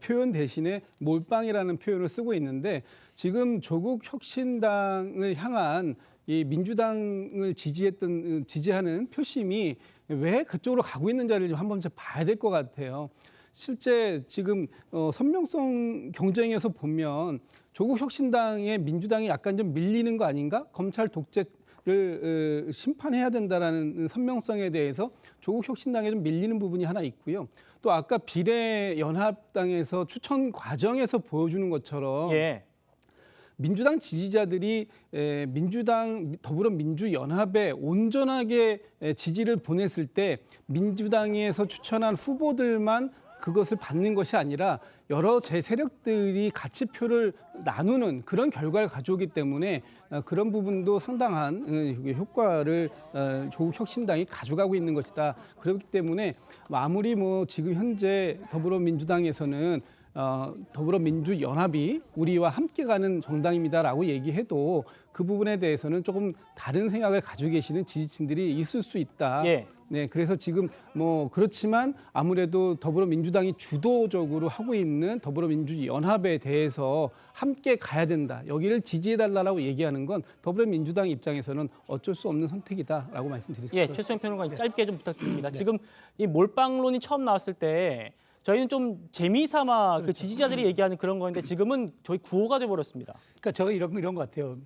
표현 대신에 몰빵이라는 표현을 쓰고 있는데 지금 조국 혁신당을 향한 이 민주당을 지지하는 표심이 왜 그쪽으로 가고 있는지를 좀 한번 봐야 될 것 같아요. 실제 지금 선명성 경쟁에서 보면 조국 혁신당의 민주당이 약간 좀 밀리는 거 아닌가? 검찰 독재를 심판해야 된다라는 선명성에 대해서 조국 혁신당에 좀 밀리는 부분이 하나 있고요. 또 아까 비례연합당에서 추천 과정에서 보여주는 것처럼 민주당 지지자들이 더불어민주연합에 온전하게 지지를 보냈을 때 민주당에서 추천한 후보들만 그것을 받는 것이 아니라 여러 세력들이 같이 표를 나누는 그런 결과를 가져오기 때문에 그런 부분도 상당한 효과를 조국 혁신당이 가져가고 있는 것이다. 그렇기 때문에 아무리 뭐 지금 현재 더불어민주당에서는 더불어민주연합이 우리와 함께 가는 정당입니다라고 얘기해도 그 부분에 대해서는 조금 다른 생각을 가지고 계시는 지지층들이 있을 수 있다. 예. 네, 그래서 지금 뭐 그렇지만 아무래도 더불어민주당이 주도적으로 하고 있는 더불어민주연합에 대해서 함께 가야 된다. 여기를 지지해달라고 얘기하는 건 더불어민주당 입장에서는 어쩔 수 없는 선택이다라고 말씀드리겠습니다. 예, 최수영 평론가님 짧게 좀 부탁드립니다. 지금 이 몰빵론이 처음 나왔을 때 저희는 좀 재미삼아 그 지지자들이 얘기하는 그런 건데 지금은 저희 구호가 돼버렸습니다. 그러니까 제가 이런 것 같아요.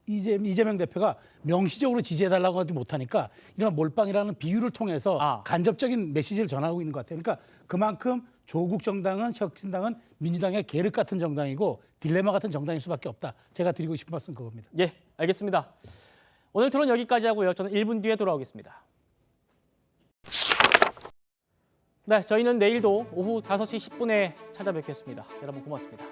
이재명 대표가 명시적으로 지지해달라고 하지 못하니까 이런 몰빵이라는 비유를 통해서 간접적인 메시지를 전하고 있는 것 같아요. 그러니까 그만큼 조국 정당은 혁신당은 민주당의 계륵 같은 정당이고 딜레마 같은 정당일 수밖에 없다. 제가 드리고 싶은 말씀 그겁니다. 예, 알겠습니다. 오늘 토론 여기까지 하고요. 저는 1분 뒤에 돌아오겠습니다. 네, 저희는 내일도 오후 5시 10분에 찾아뵙겠습니다. 여러분 고맙습니다.